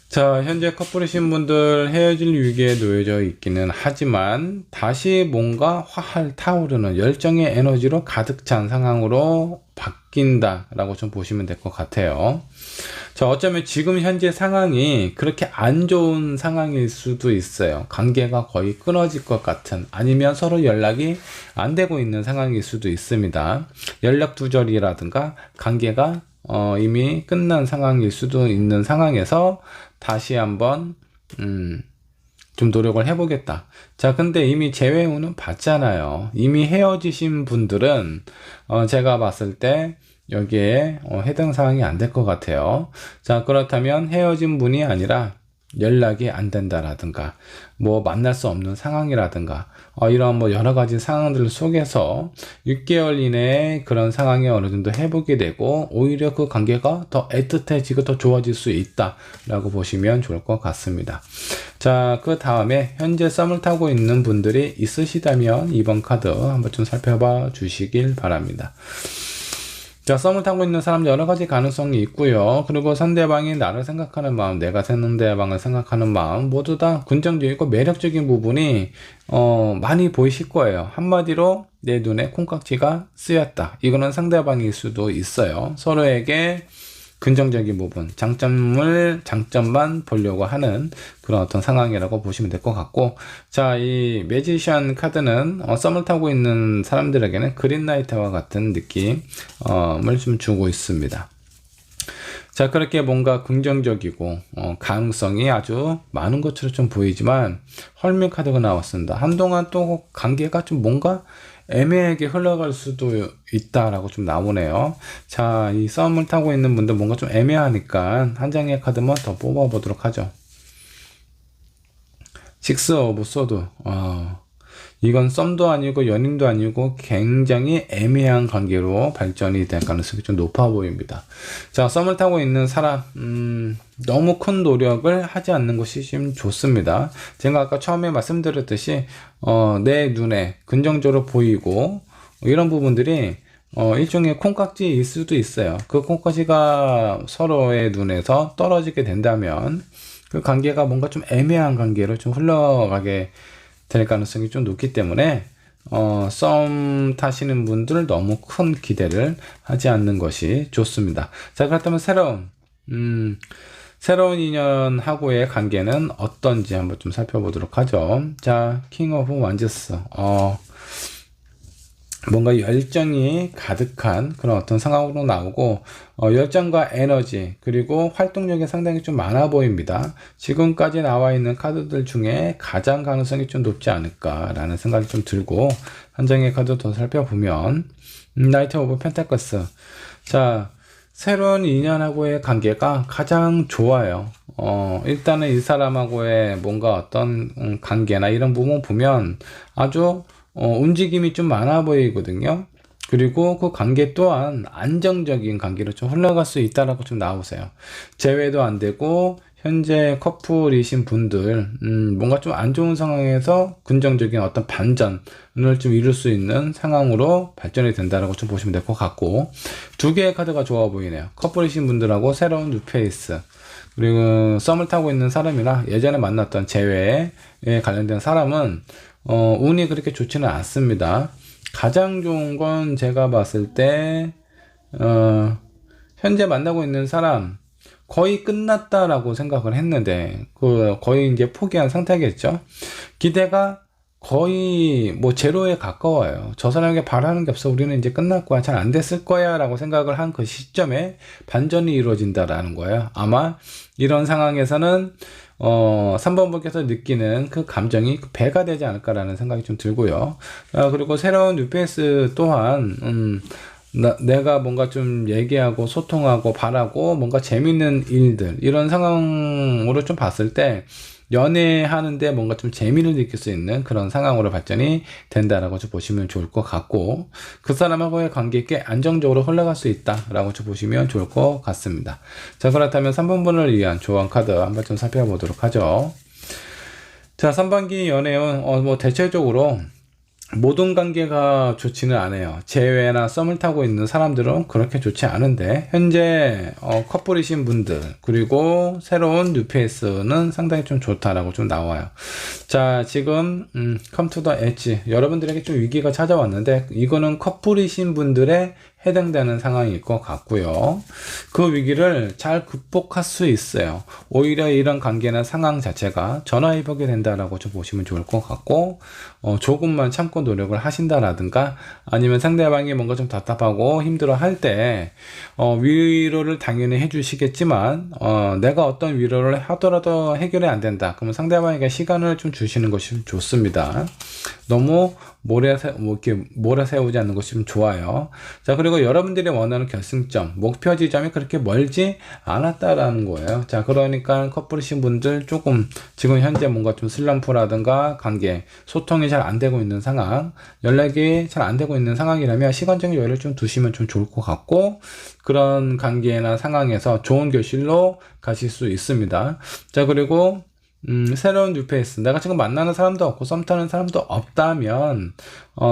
자, 현재 커플이신 분들 헤어질 위기에 놓여져 있기는 하지만 다시 뭔가 활활 타오르는 열정의 에너지로 가득 찬 상황으로 바뀐다라고 좀 보시면 될 것 같아요. 자, 어쩌면 지금 현재 상황이 그렇게 안 좋은 상황일 수도 있어요. 관계가 거의 끊어질 것 같은, 아니면 서로 연락이 안 되고 있는 상황일 수도 있습니다. 연락 두절이라든가 관계가 이미 끝난 상황일 수도 있는 상황에서 다시 한번 좀 노력을 해보겠다. 자, 근데 이미 재회운은 봤잖아요. 이미 헤어지신 분들은 제가 봤을 때 여기에 해당 사항이 안 될 것 같아요. 자, 그렇다면 헤어진 분이 아니라 연락이 안 된다라든가 뭐 만날 수 없는 상황이라든가 이런 뭐 여러 가지 상황들 속에서 6개월 이내에 그런 상황이 어느 정도 회복이 되고 오히려 그 관계가 더 애틋해지고 더 좋아질 수 있다라고 보시면 좋을 것 같습니다. 자, 그 다음에 현재 썸을 타고 있는 분들이 있으시다면 이번 카드 한번 좀 살펴봐 주시길 바랍니다. 자, 썸을 타고 있는 사람 여러 가지 가능성이 있고요. 그리고 상대방이 나를 생각하는 마음, 내가 상대방을 생각하는 마음 모두 다 긍정적이고 매력적인 부분이 많이 보이실 거예요. 한마디로 내 눈에 콩깍지가 쓰였다. 이거는 상대방일 수도 있어요. 서로에게 긍정적인 부분, 장점만 보려고 하는 그런 어떤 상황이라고 보시면 될 것 같고, 자, 이 매지션 카드는 썸을 타고 있는 사람들에게는 그린라이트와 같은 느낌을 좀 주고 있습니다. 자, 그렇게 뭔가 긍정적이고 가능성이 아주 많은 것처럼 좀 보이지만 헐미 카드가 나왔습니다. 한동안 또 관계가 좀 뭔가 애매하게 흘러갈 수도 있다라고 좀 나오네요. 자, 이 썸을 타고 있는 분들 뭔가 좀 애매하니까 한 장의 카드만 더 뽑아 보도록 하죠. 식스 오브 소드. 이건 썸도 아니고 연인도 아니고 굉장히 애매한 관계로 발전이 될 가능성이 좀 높아 보입니다. 자, 썸을 타고 있는 사람, 너무 큰 노력을 하지 않는 것이 좀 좋습니다. 제가 아까 처음에 말씀드렸듯이 내 눈에 긍정적으로 보이고 이런 부분들이 일종의 콩깍지일 수도 있어요. 그 콩깍지가 서로의 눈에서 떨어지게 된다면 그 관계가 뭔가 좀 애매한 관계로 좀 흘러가게 될 가능성이 좀 높기 때문에 썸 타시는 분들 너무 큰 기대를 하지 않는 것이 좋습니다. 자, 그렇다면 새로운 인연하고의 관계는 어떤지 한번 좀 살펴보도록 하죠. 자, 킹 오브 완즈스. 뭔가 열정이 가득한 그런 어떤 상황으로 나오고 열정과 에너지 그리고 활동력이 상당히 좀 많아 보입니다. 지금까지 나와 있는 카드들 중에 가장 가능성이 좀 높지 않을까라는 생각이 좀 들고, 한 장의 카드 더 살펴보면 나이트 오브 펜타클스. 자, 새로운 인연하고의 관계가 가장 좋아요. 일단은 이 사람하고의 뭔가 어떤 관계나 이런 부분 보면 아주 움직임이 좀 많아 보이거든요. 그리고 그 관계 또한 안정적인 관계로 좀 흘러갈 수 있다라고 좀 나오세요. 재회도 안 되고 현재 커플이신 분들 뭔가 좀 안 좋은 상황에서 긍정적인 어떤 반전을 좀 이룰 수 있는 상황으로 발전이 된다라고 좀 보시면 될 것 같고, 두 개의 카드가 좋아 보이네요. 커플이신 분들하고 새로운 뉴페이스, 그리고 썸을 타고 있는 사람이나 예전에 만났던 재회에 관련된 사람은 운이 그렇게 좋지는 않습니다. 가장 좋은 건 제가 봤을 때 현재 만나고 있는 사람 거의 끝났다라고 생각을 했는데 거의 이제 포기한 상태겠죠. 기대가 거의 뭐 제로에 가까워요. 저 사람에게 바라는 게 없어, 우리는 이제 끝날 거야, 잘 안 됐을 거야 라고 생각을 한 그 시점에 반전이 이루어진다라는 거예요. 아마 이런 상황에서는 3번 분께서 느끼는 그 감정이 배가 되지 않을까라는 생각이 좀 들고요. 그리고 새로운 뉴페이스 또한, 내가 뭔가 좀 얘기하고 소통하고 바라고 뭔가 재밌는 일들, 이런 상황으로 좀 봤을 때, 연애하는데 뭔가 좀 재미를 느낄 수 있는 그런 상황으로 발전이 된다라고 좀 보시면 좋을 것 같고, 그 사람하고의 관계 꽤 안정적으로 흘러갈 수 있다라고 좀 보시면 좋을 것 같습니다. 자, 그렇다면 3번분을 위한 조언 카드 한번 좀 살펴보도록 하죠. 자, 3반기 연애운 뭐 대체적으로 모든 관계가 좋지는 않아요. 재회나 썸을 타고 있는 사람들은 그렇게 좋지 않은데, 현재 커플이신 분들 그리고 새로운 뉴페이스는 상당히 좀 좋다라고 좀 나와요. 자, 지금 come to the edge, 여러분들에게 좀 위기가 찾아왔는데, 이거는 커플이신 분들의 해당되는 상황일 것 같고요. 그 위기를 잘 극복할 수 있어요. 오히려 이런 관계나 상황 자체가 전화위복이 된다라고 좀 보시면 좋을 것 같고, 조금만 참고 노력을 하신다라든가, 아니면 상대방이 뭔가 좀 답답하고 힘들어 할 때, 위로를 당연히 해주시겠지만, 내가 어떤 위로를 하더라도 해결이 안 된다. 그러면 상대방에게 시간을 좀 주시는 것이 좋습니다. 너무 이렇게 몰아세우지 않는 것이 좀 좋아요. 자, 그리고 여러분들이 원하는 결승점, 목표 지점이 그렇게 멀지 않았다라는 거예요. 자, 그러니까 커플이신 분들 조금 지금 현재 뭔가 좀 슬럼프라든가 관계, 소통이 잘 안 되고 있는 상황, 연락이 잘 안 되고 있는 상황이라면 시간적인 여유를 좀 두시면 좀 좋을 것 같고, 그런 관계나 상황에서 좋은 결실로 가실 수 있습니다. 자, 그리고 새로운 뉴페이스, 내가 지금 만나는 사람도 없고 썸 타는 사람도 없다면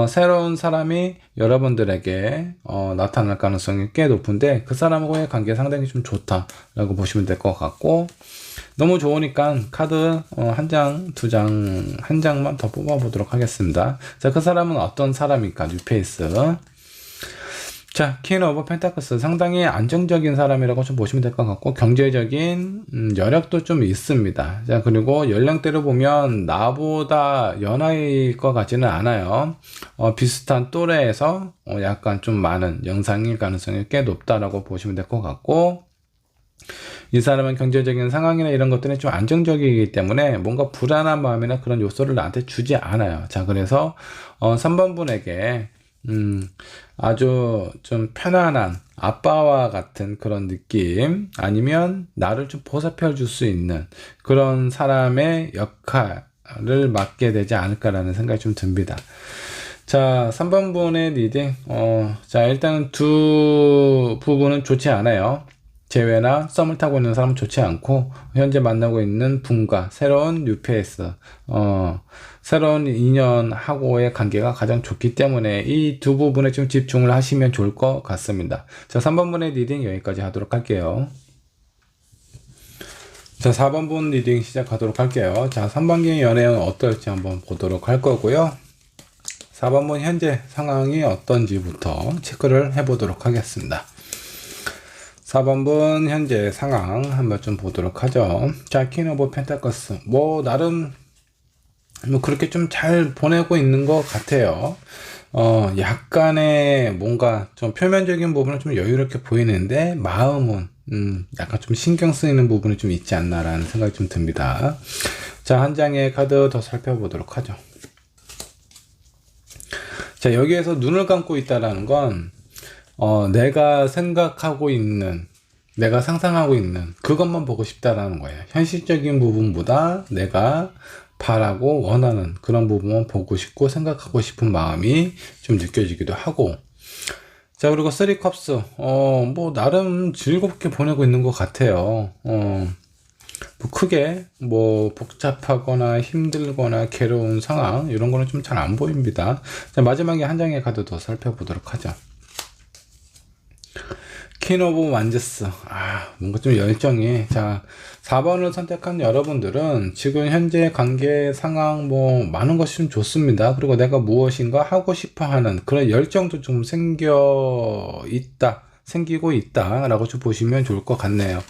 새로운 사람이 여러분들에게 나타날 가능성이 꽤 높은데, 그 사람하고의 관계 상당히 좀 좋다라고 보시면 될 것 같고, 너무 좋으니까 카드 한 장, 두 장, 한 장만 더 뽑아보도록 하겠습니다. 자, 그 사람은 어떤 사람일까? 뉴페이스. 자, 퀸 오브 펜타클스, 상당히 안정적인 사람이라고 좀 보시면 될 것 같고, 경제적인 여력도 좀 있습니다. 자, 그리고 연령대로 보면 나보다 연하일 것 같지는 않아요. 비슷한 또래에서 약간 좀 많은 영상일 가능성이 꽤 높다라고 보시면 될 것 같고, 이 사람은 경제적인 상황이나 이런 것들이 좀 안정적이기 때문에 뭔가 불안한 마음이나 그런 요소를 나한테 주지 않아요. 자, 그래서 3번 분에게 아주 좀 편안한 아빠와 같은 그런 느낌, 아니면 나를 좀 보살펴 줄 수 있는 그런 사람의 역할을 맡게 되지 않을까라는 생각이 좀 듭니다. 자, 3번 분의 리딩, 자, 일단 두 부분은 좋지 않아요. 재회나 썸을 타고 있는 사람은 좋지 않고, 현재 만나고 있는 분과 새로운 뉴페이스, 새로운 인연하고의 관계가 가장 좋기 때문에 이 두 부분에 좀 집중을 하시면 좋을 것 같습니다. 자, 3번 분의 리딩 여기까지 하도록 할게요. 자, 4번 분 리딩 시작하도록 할게요. 자, 3반기 연애는 어떨지 한번 보도록 할 거고요. 4번 분 현재 상황이 어떤지부터 체크를 해보도록 하겠습니다. 4번 분 현재 상황 한번 좀 보도록 하죠. 자, 퀸 오브 펜타클스, 뭐 나름 뭐 그렇게 좀 잘 보내고 있는 것 같아요. 약간의 뭔가 좀 표면적인 부분은 좀 여유롭게 보이는데, 마음은 약간 좀 신경 쓰이는 부분이 좀 있지 않나라는 생각이 좀 듭니다. 자, 한 장의 카드 더 살펴보도록 하죠. 자, 여기에서 눈을 감고 있다라는 건 내가 생각하고 있는, 내가 상상하고 있는 그것만 보고 싶다라는 거예요. 현실적인 부분보다 내가 바라고 원하는 그런 부분만 보고 싶고 생각하고 싶은 마음이 좀 느껴지기도 하고. 자, 그리고 3컵스, 뭐 나름 즐겁게 보내고 있는 것 같아요. 뭐 크게 뭐 복잡하거나 힘들거나 괴로운 상황 이런 거는 좀 잘 안 보입니다. 자, 마지막에 한 장의 카드 더 살펴보도록 하죠. 퀸 오브 완제스, 뭔가 좀 열정이. 자, 4번을 선택한 여러분들은 지금 현재 관계 상황 뭐 많은 것이 좀 좋습니다. 그리고 내가 무엇인가 하고 싶어 하는 그런 열정도 좀 생기고 있다 라고 좀 보시면 좋을 것 같네요.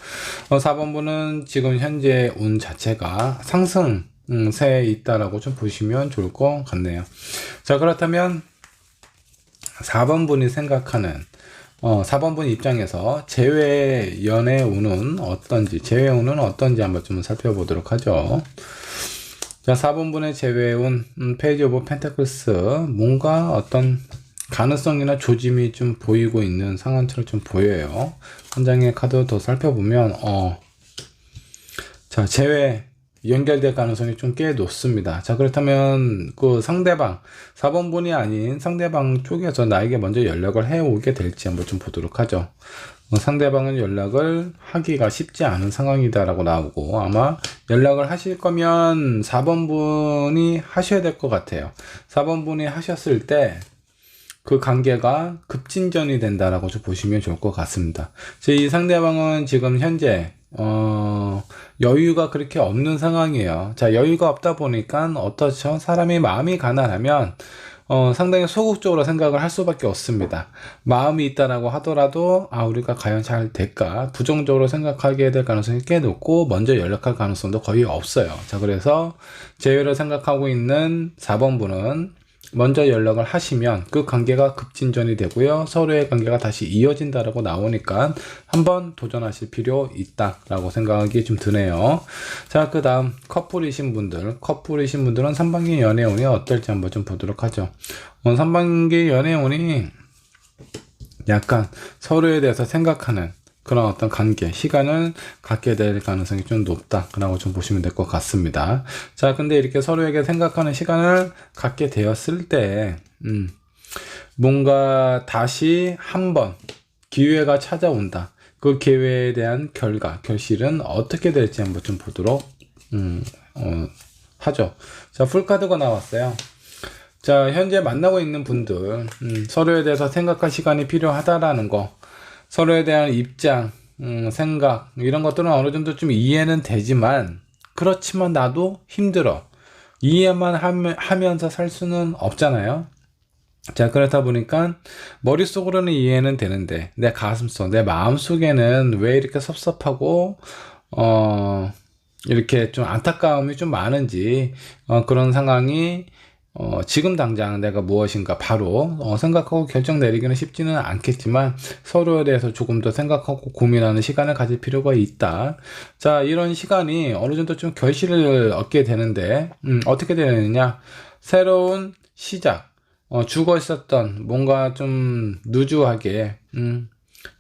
4번 분은 지금 현재 운 자체가 상승세에 있다라고 좀 보시면 좋을 것 같네요. 자, 그렇다면 4번 분이 생각하는 4번분 입장에서 재회 연애 운은 어떤지, 재회 운은 어떤지 한번 좀 살펴보도록 하죠. 자, 4번분의 재회 운, 페이지 오브 펜타클스, 뭔가 어떤 가능성이나 조짐이 좀 보이고 있는 상황처럼 좀 보여요. 한 장의 카드 더 살펴보면, 자, 재회, 연결될 가능성이 좀 꽤 높습니다. 자, 그렇다면 그 상대방 4번분이 아닌 상대방 쪽에서 나에게 먼저 연락을 해오게 될지 한번 좀 보도록 하죠. 상대방은 연락을 하기가 쉽지 않은 상황이다라고 나오고, 아마 연락을 하실 거면 4번분이 하셔야 될 것 같아요. 4번분이 하셨을 때 그 관계가 급진전이 된다라고 좀 보시면 좋을 것 같습니다. 이 상대방은 지금 현재 여유가 그렇게 없는 상황이에요. 자, 여유가 없다 보니까 어떻죠? 사람이 마음이 가난하면 상당히 소극적으로 생각을 할 수밖에 없습니다. 마음이 있다라고 하더라도 우리가 과연 잘 될까? 부정적으로 생각하게 될 가능성이 꽤 높고 먼저 연락할 가능성도 거의 없어요. 자, 그래서 재회를 생각하고 있는 4번분은 먼저 연락을 하시면 그 관계가 급진전이 되고요. 서로의 관계가 다시 이어진다라고 나오니까 한번 도전하실 필요 있다라고 생각이 좀 드네요. 자, 그 다음 커플이신 분들은 상반기 연애운이 어떨지 한번 좀 보도록 하죠. 상반기 연애운이 약간 서로에 대해서 생각하는 그런 어떤 관계, 시간을 갖게 될 가능성이 좀 높다라고 좀 보시면 될 것 같습니다. 자, 근데 이렇게 서로에게 생각하는 시간을 갖게 되었을 때, 뭔가 다시 한번 기회가 찾아온다. 그 기회에 대한 결실은 어떻게 될지 한번 좀 보도록, 하죠. 자, 풀카드가 나왔어요. 자, 현재 만나고 있는 분들, 서로에 대해서 생각할 시간이 필요하다라는 거, 서로에 대한 입장, 생각 이런 것들은 어느 정도 좀 이해는 되지만 그렇지만 나도 힘들어. 이해만 하면서 살 수는 없잖아요. 자, 그렇다 보니까 머릿속으로는 이해는 되는데 내 가슴속, 내 마음속에는 왜 이렇게 섭섭하고 이렇게 좀 안타까움이 좀 많은지 그런 상황이 지금 당장 내가 무엇인가 바로 생각하고 결정 내리기는 쉽지는 않겠지만 서로에 대해서 조금 더 생각하고 고민하는 시간을 가질 필요가 있다. 자, 이런 시간이 어느 정도 좀 결실을 얻게 되는데 어떻게 되느냐, 새로운 시작, 죽어 있었던 뭔가 좀 누주하게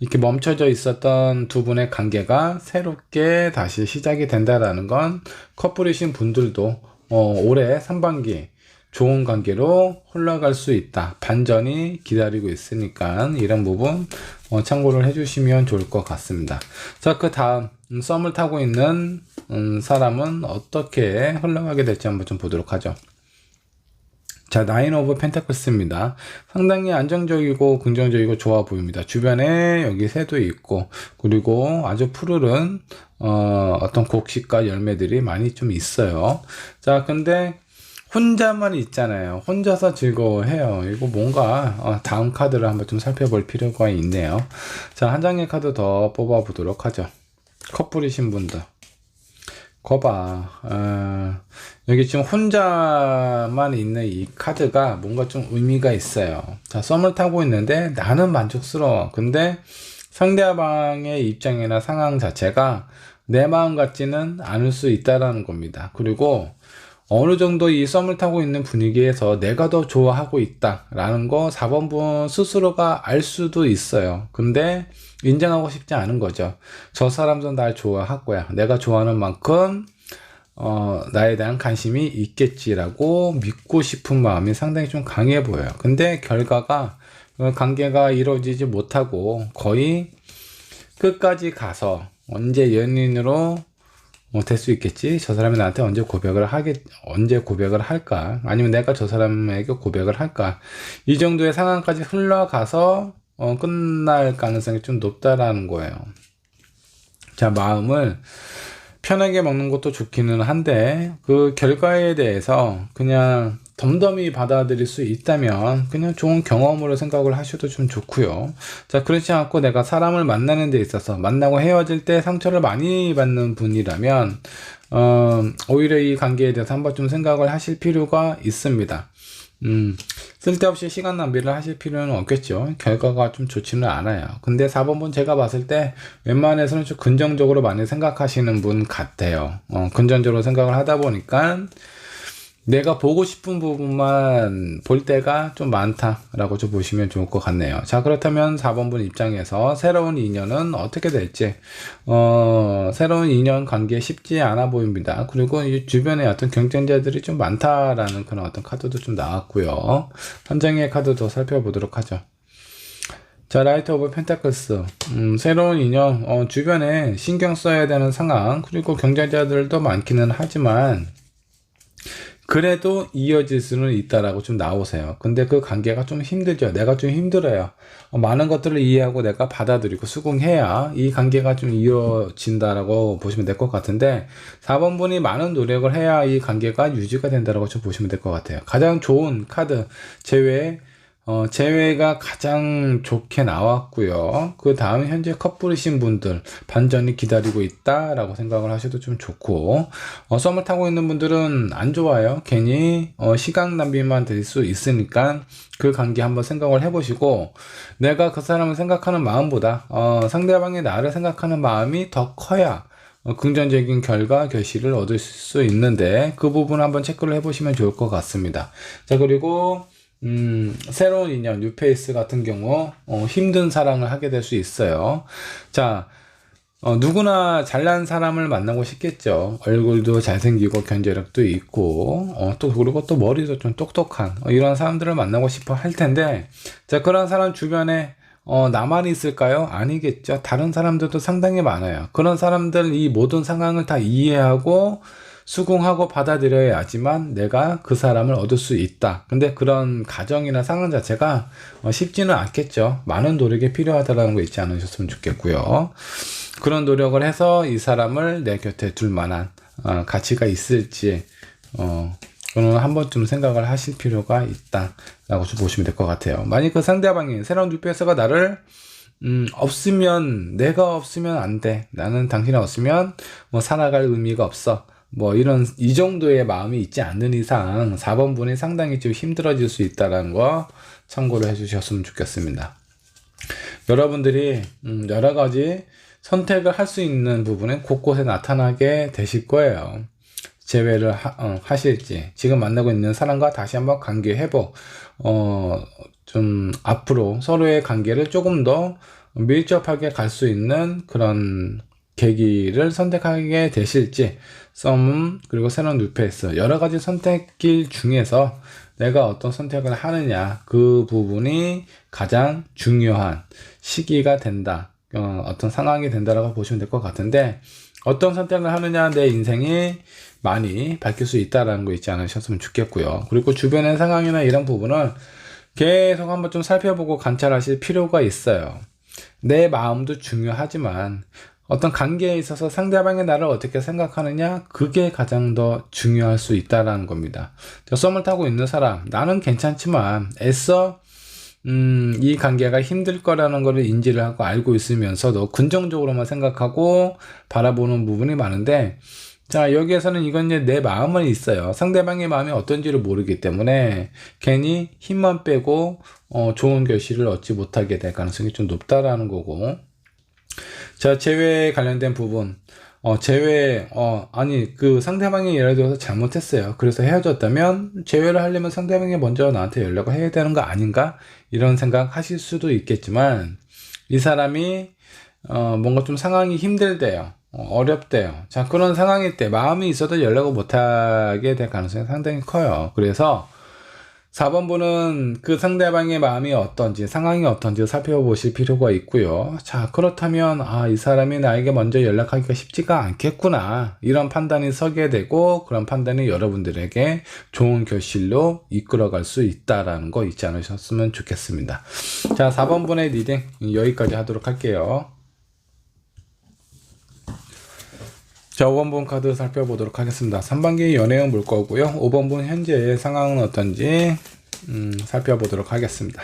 이렇게 멈춰져 있었던 두 분의 관계가 새롭게 다시 시작이 된다라는 건 커플이신 분들도 올해 상반기 좋은 관계로 흘러갈 수 있다. 반전이 기다리고 있으니까 이런 부분 참고를 해주시면 좋을 것 같습니다. 자, 그 다음 썸을 타고 있는 사람은 어떻게 흘러가게 될지 한번 좀 보도록 하죠. 자, 나인 오브 펜타클스입니다. 상당히 안정적이고 긍정적이고 좋아 보입니다. 주변에 여기 새도 있고, 그리고 아주 푸르른 어떤 곡식과 열매들이 많이 좀 있어요. 자, 근데 혼자만 있잖아요. 혼자서 즐거워해요. 이거 뭔가 다음 카드를 한번 좀 살펴볼 필요가 있네요. 자, 한 장의 카드 더 뽑아 보도록 하죠. 커플이신 분들 거봐. 여기 지금 혼자만 있는 이 카드가 뭔가 좀 의미가 있어요. 자, 썸을 타고 있는데 나는 만족스러워. 근데 상대방의 입장이나 상황 자체가 내 마음 같지는 않을 수 있다라는 겁니다. 그리고 어느 정도 이 썸을 타고 있는 분위기에서 내가 더 좋아하고 있다라는 거 4번분 스스로가 알 수도 있어요. 근데 인정하고 싶지 않은 거죠. 저 사람도 날 좋아할 거야. 내가 좋아하는 만큼 나에 대한 관심이 있겠지라고 믿고 싶은 마음이 상당히 좀 강해 보여요. 근데 결과가 관계가 이루어지지 못하고 거의 끝까지 가서 언제 연인으로 될 수 있겠지. 저 사람이 나한테 언제 고백을 할까? 아니면 내가 저 사람에게 고백을 할까? 이 정도의 상황까지 흘러가서 끝날 가능성이 좀 높다라는 거예요. 자, 마음을 편하게 먹는 것도 좋기는 한데 그 결과에 대해서 그냥 덤덤히 받아들일 수 있다면 그냥 좋은 경험으로 생각을 하셔도 좀 좋고요. 자, 그렇지 않고 내가 사람을 만나는 데 있어서 만나고 헤어질 때 상처를 많이 받는 분이라면 오히려 이 관계에 대해서 한번 좀 생각을 하실 필요가 있습니다. 쓸데없이 시간 낭비를 하실 필요는 없겠죠. 결과가 좀 좋지는 않아요. 근데 4번분 제가 봤을 때 웬만해서는 좀 긍정적으로 많이 생각하시는 분 같아요. 긍정적으로 생각을 하다 보니까 내가 보고 싶은 부분만 볼 때가 좀 많다라고 좀 보시면 좋을 것 같네요. 자, 그렇다면 4번분 입장에서 새로운 인연은 어떻게 될지, 새로운 인연 관계 쉽지 않아 보입니다. 그리고 이 주변에 어떤 경쟁자들이 좀 많다라는 그런 어떤 카드도 좀 나왔고요. 한 장의 카드 더 살펴보도록 하죠. 자, 라이트 오브 펜타클스. 새로운 인연, 주변에 신경 써야 되는 상황, 그리고 경쟁자들도 많기는 하지만, 그래도 이어질 수는 있다라고 좀 나오세요. 근데 그 관계가 좀 힘들죠. 내가 좀 힘들어요. 많은 것들을 이해하고 내가 받아들이고 수긍해야 이 관계가 좀 이어진다라고 보시면 될 것 같은데 4번분이 많은 노력을 해야 이 관계가 유지가 된다라고 좀 보시면 될 것 같아요. 가장 좋은 카드 제외가 가장 좋게 나왔고요. 그 다음 현재 커플이신 분들 반전이 기다리고 있다라고 생각을 하셔도 좀 좋고 썸을 타고 있는 분들은 안 좋아요. 괜히 시간 낭비만 될 수 있으니까 그 관계 한번 생각을 해보시고 내가 그 사람을 생각하는 마음보다 상대방이 나를 생각하는 마음이 더 커야 긍정적인 결과 결실을 얻을 수 있는데 그 부분 한번 체크를 해보시면 좋을 것 같습니다. 자, 그리고 새로운 인연, 뉴페이스 같은 경우, 힘든 사랑을 하게 될 수 있어요. 자, 누구나 잘난 사람을 만나고 싶겠죠. 얼굴도 잘생기고 견제력도 있고, 그리고 또 머리도 좀 똑똑한, 이런 사람들을 만나고 싶어 할 텐데, 자, 그런 사람 주변에, 나만 있을까요? 아니겠죠. 다른 사람들도 상당히 많아요. 그런 사람들 이 모든 상황을 다 이해하고, 수긍하고 받아들여야지만 내가 그 사람을 얻을 수 있다. 근데 그런 가정이나 상황 자체가 쉽지는 않겠죠. 많은 노력이 필요하다는 거 잊지 않으셨으면 좋겠고요. 그런 노력을 해서 이 사람을 내 곁에 둘 만한 가치가 있을지 그거는 한 번쯤 생각을 하실 필요가 있다라고 좀 보시면 될 것 같아요. 만약 그 상대방이 새로운 뉴페이스가 나를 없으면 내가 없으면 안 돼. 나는 당신이 없으면 뭐 살아갈 의미가 없어. 뭐 이 정도의 마음이 있지 않는 이상 4번분이 상당히 좀 힘들어질 수 있다는 거 참고를 해주셨으면 좋겠습니다. 여러분들이 여러 가지 선택을 할 수 있는 부분은 곳곳에 나타나게 되실 거예요. 재회를 하실지 지금 만나고 있는 사람과 다시 한번 관계 회복 좀 앞으로 서로의 관계를 조금 더 밀접하게 갈 수 있는 그런 계기를 선택하게 되실지 썸 그리고 새로운 뉴페이스 여러 가지 선택길 중에서 내가 어떤 선택을 하느냐 그 부분이 가장 중요한 시기가 된다 어떤 상황이 된다라고 보시면 될 것 같은데 어떤 선택을 하느냐 내 인생이 많이 바뀔 수 있다라는 거 잊지 않으셨으면 좋겠고요. 그리고 주변의 상황이나 이런 부분을 계속 한번 좀 살펴보고 관찰하실 필요가 있어요. 내 마음도 중요하지만 어떤 관계에 있어서 상대방이 나를 어떻게 생각하느냐 그게 가장 더 중요할 수 있다라는 겁니다. 썸을 타고 있는 사람 나는 괜찮지만 애써 이 관계가 힘들 거라는 것을 인지를 하고 알고 있으면서도 긍정적으로만 생각하고 바라보는 부분이 많은데 자 여기에서는 이건 이제 내 마음은 있어요. 상대방의 마음이 어떤지를 모르기 때문에 괜히 힘만 빼고 좋은 결실을 얻지 못하게 될 가능성이 좀 높다라는 거고 자 재회에 관련된 부분 아니 그 상대방이 예를 들어서 잘못했어요. 그래서 헤어졌다면 재회를 하려면 상대방이 먼저 나한테 연락을 해야 되는 거 아닌가 이런 생각 하실 수도 있겠지만 이 사람이 뭔가 좀 상황이 힘들대요. 어렵대요. 자, 그런 상황일 때 마음이 있어도 연락을 못하게 될 가능성이 상당히 커요. 그래서 4번분은 그 상대방의 마음이 어떤지, 상황이 어떤지 살펴보실 필요가 있고요. 자, 그렇다면, 이 사람이 나에게 먼저 연락하기가 쉽지가 않겠구나. 이런 판단이 서게 되고, 그런 판단이 여러분들에게 좋은 결실로 이끌어갈 수 있다라는 거 잊지 않으셨으면 좋겠습니다. 자, 4번분의 리딩 여기까지 하도록 할게요. 자, 5번분 카드 살펴보도록 하겠습니다. 3반기 연애운 볼 거고요. 5번분 현재의 상황은 어떤지 살펴보도록 하겠습니다.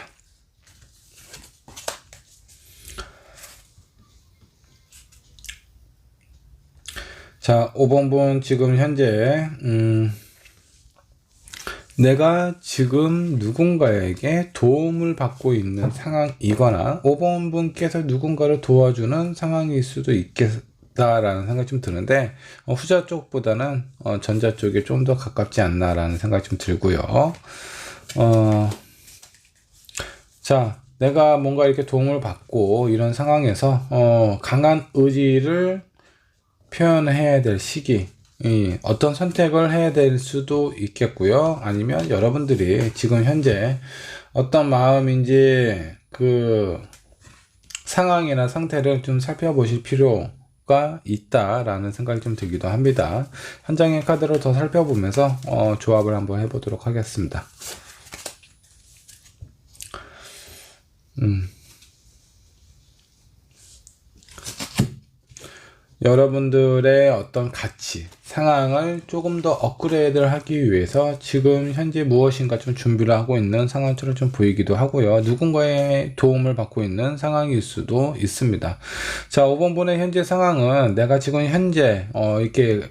자, 5번분 지금 현재 내가 지금 누군가에게 도움을 받고 있는 상황이거나 5번 분께서 누군가를 도와주는 상황일 수도 있겠다라는 생각이 좀 드는데 후자 쪽보다는 전자 쪽에 좀 더 가깝지 않나라는 생각이 좀 들고요. 자, 내가 뭔가 이렇게 도움을 받고 이런 상황에서 강한 의지를 표현해야 될 시기, 어떤 선택을 해야 될 수도 있겠고요. 아니면 여러분들이 지금 현재 어떤 마음인지 그 상황이나 상태를 좀 살펴보실 필요가 있다라는 생각이 좀 들기도 합니다. 한 장의 카드를 더 살펴보면서 조합을 한번 해보도록 하겠습니다. 여러분들의 어떤 가치, 상황을 조금 더 업그레이드를 하기 위해서 지금 현재 무엇인가 좀 준비를 하고 있는 상황처럼 좀 보이기도 하고요. 누군가의 도움을 받고 있는 상황일 수도 있습니다. 자, 5번 분의 현재 상황은 내가 지금 현재 이렇게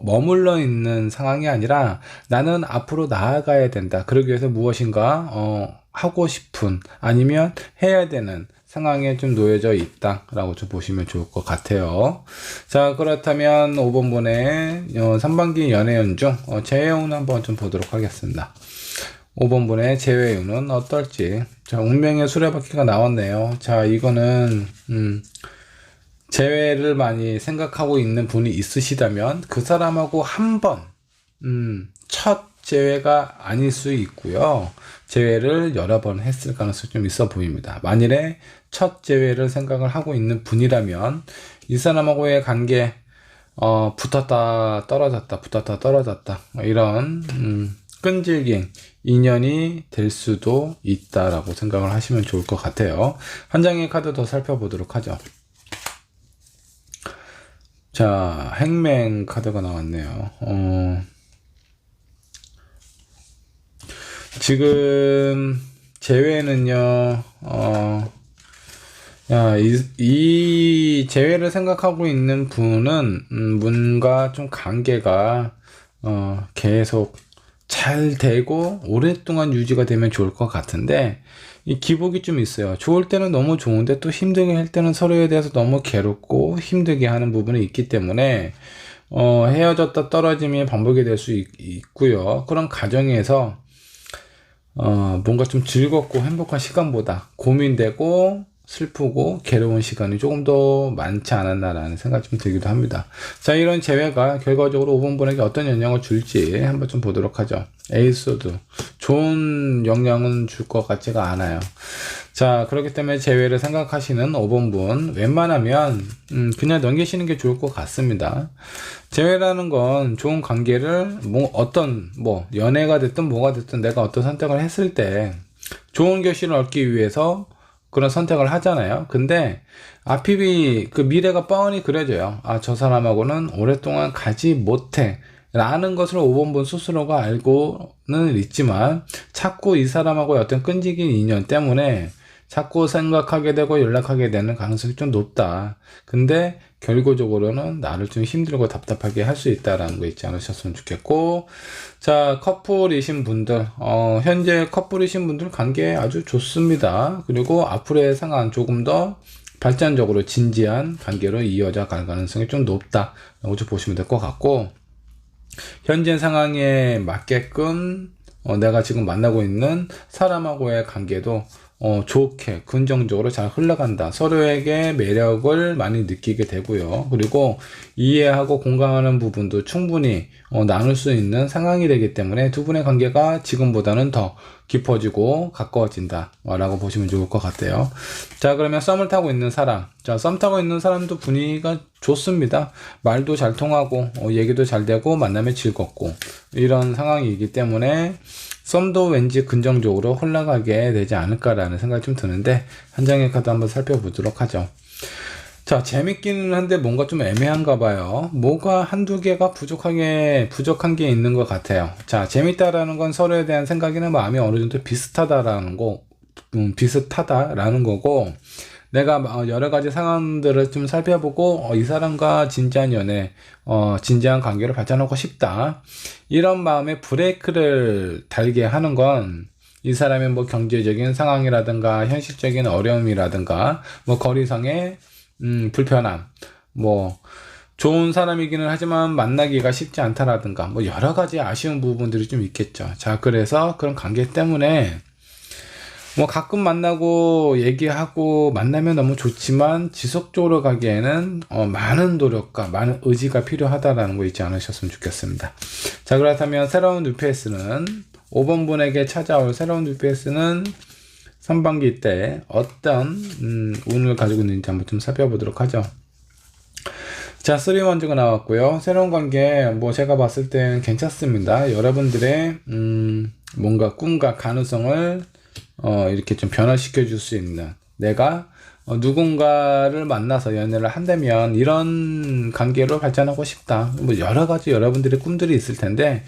머물러 있는 상황이 아니라 나는 앞으로 나아가야 된다. 그러기 위해서 무엇인가 하고 싶은 아니면 해야 되는 상황에 좀 놓여져 있다 라고 좀 보시면 좋을 것 같아요. 자, 그렇다면 5번 분의 3반기 연애운 중 재회운 한번 좀 보도록 하겠습니다. 5번 분의 재회운은 어떨지. 자, 운명의 수레바퀴가 나왔네요. 자, 이거는 재회를 많이 생각하고 있는 분이 있으시다면 그 사람하고 한번 첫 재회가 아닐 수 있고요. 재회를 여러 번 했을 가능성이 좀 있어 보입니다. 만일에 첫 재회를 생각을 하고 있는 분이라면 이 사람하고의 관계 붙었다 떨어졌다 붙었다 떨어졌다 이런 끈질긴 인연이 될 수도 있다라고 생각을 하시면 좋을 것 같아요. 한 장의 카드 더 살펴보도록 하죠. 자, 행맨 카드가 나왔네요. 지금 재회는요, 이 재회를 생각하고 있는 분은 뭔가 좀 관계가 계속 잘 되고 오랫동안 유지가 되면 좋을 것 같은데 이 기복이 좀 있어요. 좋을 때는 너무 좋은데 또 힘들게 할 때는 서로에 대해서 너무 괴롭고 힘들게 하는 부분이 있기 때문에 헤어졌다 떨어짐이 반복이 될 수 있고요. 그런 과정에서 뭔가 좀 즐겁고 행복한 시간보다 고민되고 슬프고 괴로운 시간이 조금 더 많지 않았나라는 생각이 좀 들기도 합니다. 자, 이런 재회가 결과적으로 5번 분에게 어떤 영향을 줄지 한번 좀 보도록 하죠. 에이스워드. 좋은 영향은 줄 것 같지가 않아요. 자, 그렇기 때문에 재회를 생각하시는 5번 분 웬만하면 그냥 넘기시는 게 좋을 것 같습니다. 재회라는 건 좋은 관계를 연애가 됐든 뭐가 됐든 내가 어떤 선택을 했을 때 좋은 결실을 얻기 위해서 그런 선택을 하잖아요. 근데 앞이 그 미래가 뻔히 그려져요. 아, 저 사람하고는 오랫동안 가지 못해 라는 것을 5번 분 스스로가 알고는 있지만 자꾸 이 사람하고의 어떤 끈질긴 인연 때문에 자꾸 생각하게 되고 연락하게 되는 가능성이 좀 높다. 근데 결과적으로는 나를 좀 힘들고 답답하게 할 수 있다라는 거 잊지 않으셨으면 좋겠고, 자, 커플이신 분들, 현재 커플이신 분들 관계 아주 좋습니다. 그리고 앞으로의 상황 조금 더 발전적으로 진지한 관계로 이어져 갈 가능성이 좀 높다라고 좀 보시면 될 것 같고, 현재 상황에 맞게끔 내가 지금 만나고 있는 사람하고의 관계도 좋게 긍정적으로 잘 흘러간다. 서로에게 매력을 많이 느끼게 되고요. 그리고 이해하고 공감하는 부분도 충분히 나눌 수 있는 상황이 되기 때문에 두 분의 관계가 지금보다는 더 깊어지고 가까워진다 라고 보시면 좋을 것 같아요. 자, 그러면 썸을 타고 있는 사람. 자, 썸 타고 있는 사람도 분위기가 좋습니다. 말도 잘 통하고 얘기도 잘 되고 만남이 즐겁고 이런 상황이기 때문에 썸도 왠지 긍정적으로 흘러가게 되지 않을까라는 생각이 좀 드는데 한 장의 카드 한번 살펴보도록 하죠. 자, 재밌기는 한데 뭔가 좀 애매한가 봐요. 뭐가 한두 개가 부족한 게 있는 것 같아요. 자, 재밌다라는 건 서로에 대한 생각이나 마음이 어느 정도 비슷하다라는 거고, 내가 여러 가지 상황들을 좀 살펴보고 이 사람과 진지한 연애, 진지한 관계를 발전하고 싶다. 이런 마음에 브레이크를 달게 하는 건 이 사람의 뭐 경제적인 상황이라든가 현실적인 어려움이라든가 뭐 거리상의 불편함, 뭐 좋은 사람이기는 하지만 만나기가 쉽지 않다라든가 뭐 여러 가지 아쉬운 부분들이 좀 있겠죠. 자, 그래서 그런 관계 때문에 뭐 가끔 만나고 얘기하고 만나면 너무 좋지만 지속적으로 가기에는 많은 노력과 많은 의지가 필요하다라는 거 잊지 않으셨으면 좋겠습니다. 자, 그렇다면 새로운 뉴페이스는 5번 분에게 찾아올 새로운 뉴페이스는 상반기 때 어떤 운을 가지고 있는지 한번 좀 살펴보도록 하죠. 자, 3먼즈가 나왔고요. 새로운 관계 뭐 제가 봤을 때는 괜찮습니다. 여러분들의 뭔가 꿈과 가능성을 이렇게 좀 변화시켜 줄 수 있는, 내가 누군가를 만나서 연애를 한다면 이런 관계로 발전하고 싶다. 뭐 여러 가지 여러분들의 꿈들이 있을 텐데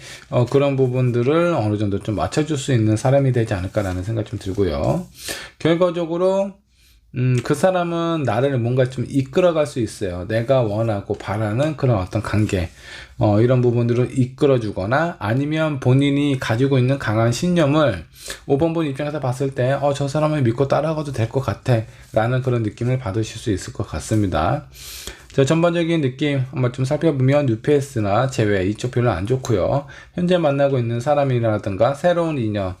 그런 부분들을 어느 정도 좀 맞춰줄 수 있는 사람이 되지 않을까라는 생각이 좀 들고요. 결과적으로 그 사람은 나를 뭔가 좀 이끌어갈 수 있어요. 내가 원하고 바라는 그런 어떤 관계, 이런 부분들을 이끌어주거나 아니면 본인이 가지고 있는 강한 신념을 5번 분 입장에서 봤을 때, 저 사람을 믿고 따라가도 될 것 같아 라는 그런 느낌을 받으실 수 있을 것 같습니다. 자, 전반적인 느낌 한번 좀 살펴보면 뉴페이스나 제외 이쪽 별로 안 좋고요. 현재 만나고 있는 사람이라든가 새로운 인연,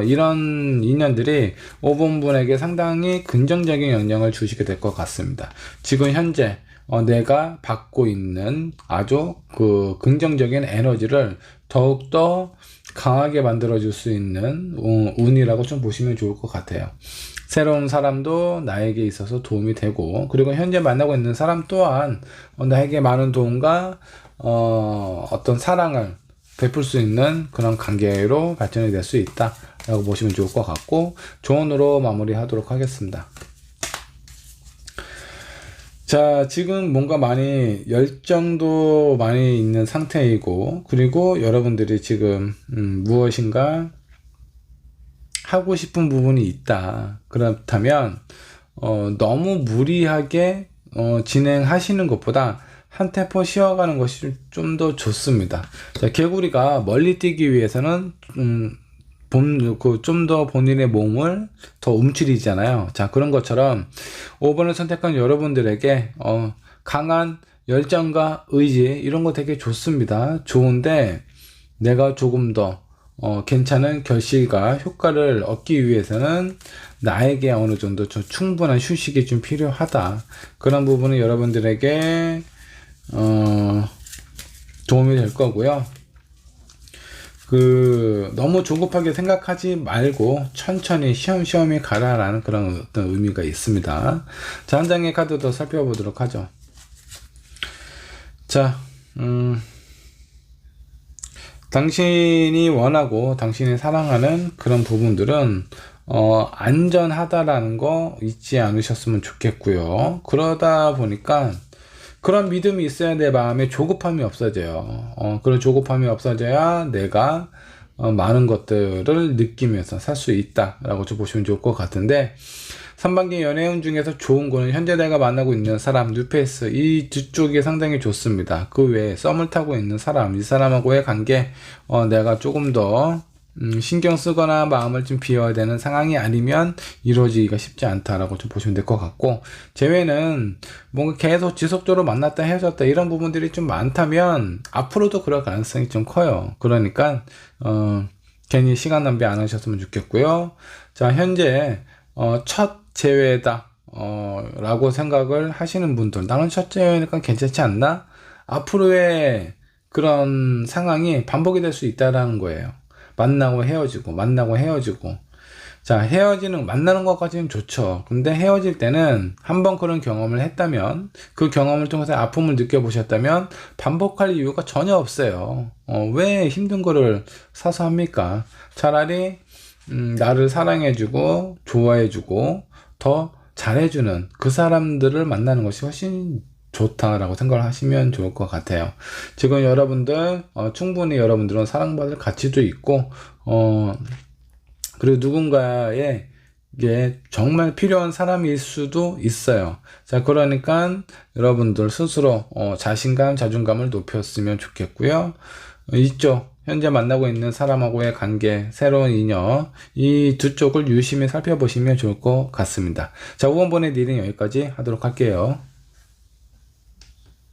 이런 인연들이 5번 분에게 상당히 긍정적인 영향을 주시게 될 것 같습니다. 지금 현재 내가 받고 있는 아주 그 긍정적인 에너지를 더욱더 강하게 만들어 줄 수 있는 운이라고 좀 보시면 좋을 것 같아요. 새로운 사람도 나에게 있어서 도움이 되고, 그리고 현재 만나고 있는 사람 또한 나에게 많은 도움과 어떤 사랑을 베풀 수 있는 그런 관계로 발전이 될 수 있다 라고 보시면 좋을 것 같고, 조언으로 마무리하도록 하겠습니다. 자, 지금 뭔가 많이 열정도 많이 있는 상태이고, 그리고 여러분들이 지금 무엇인가 하고 싶은 부분이 있다. 그렇다면 너무 무리하게 진행하시는 것보다 한 템포 쉬어가는 것이 좀 더 좋습니다. 자, 개구리가 멀리 뛰기 위해서는 좀 더 본인의 몸을 더 움츠리잖아요. 자, 그런 것처럼 5번을 선택한 여러분들에게 강한 열정과 의지, 이런 거 되게 좋습니다. 좋은데 내가 조금 더 괜찮은 결실과 효과를 얻기 위해서는 나에게 어느 정도 좀 충분한 휴식이 좀 필요하다. 그런 부분은 여러분들에게 도움이 될 거고요. 너무 조급하게 생각하지 말고 천천히 시험시험히 가라라는 그런 어떤 의미가 있습니다. 자, 한 장의 카드 더 살펴보도록 하죠. 자, 당신이 원하고 당신이 사랑하는 그런 부분들은 안전하다라는 거 잊지 않으셨으면 좋겠고요. 그러다 보니까 그런 믿음이 있어야 내 마음에 조급함이 없어져요. 그런 조급함이 없어져야 내가 많은 것들을 느끼면서 살 수 있다라고 좀 보시면 좋을 것 같은데, 상반기 연애운 중에서 좋은 거는 현재 내가 만나고 있는 사람, 뉴페이스, 이 두 쪽이 상당히 좋습니다. 그 외에 썸을 타고 있는 사람, 이 사람하고의 관계, 내가 조금 더 신경 쓰거나 마음을 좀 비워야 되는 상황이 아니면 이루어지기가 쉽지 않다라고 좀 보시면 될 것 같고, 제외는 뭔가 계속 지속적으로 만났다 헤어졌다 이런 부분들이 좀 많다면 앞으로도 그럴 가능성이 좀 커요. 그러니까 괜히 시간 낭비 안 하셨으면 좋겠고요. 자, 현재 첫 재회다 라고 생각을 하시는 분들, 나는 첫 재회니까 괜찮지 않나? 앞으로의 그런 상황이 반복이 될 수 있다라는 거예요. 만나고 헤어지고 만나고 헤어지고. 자, 만나는 것까지는 좋죠. 근데 헤어질 때는 한번 그런 경험을 했다면, 그 경험을 통해서 아픔을 느껴보셨다면 반복할 이유가 전혀 없어요. 왜 힘든 거를 사서 합니까? 차라리 나를 사랑해주고 좋아해주고 더 잘해주는 그 사람들을 만나는 것이 훨씬 좋다라고 생각을 하시면 좋을 것 같아요. 지금 여러분들 충분히 여러분들은 사랑받을 가치도 있고, 그리고 누군가의 정말 필요한 사람일 수도 있어요. 자, 그러니까 여러분들 스스로 자신감, 자존감을 높였으면 좋겠고요. 이쪽 현재 만나고 있는 사람하고의 관계, 새로운 인연, 이 두 쪽을 유심히 살펴보시면 좋을 것 같습니다. 자, 5번 번의 딜은 여기까지 하도록 할게요.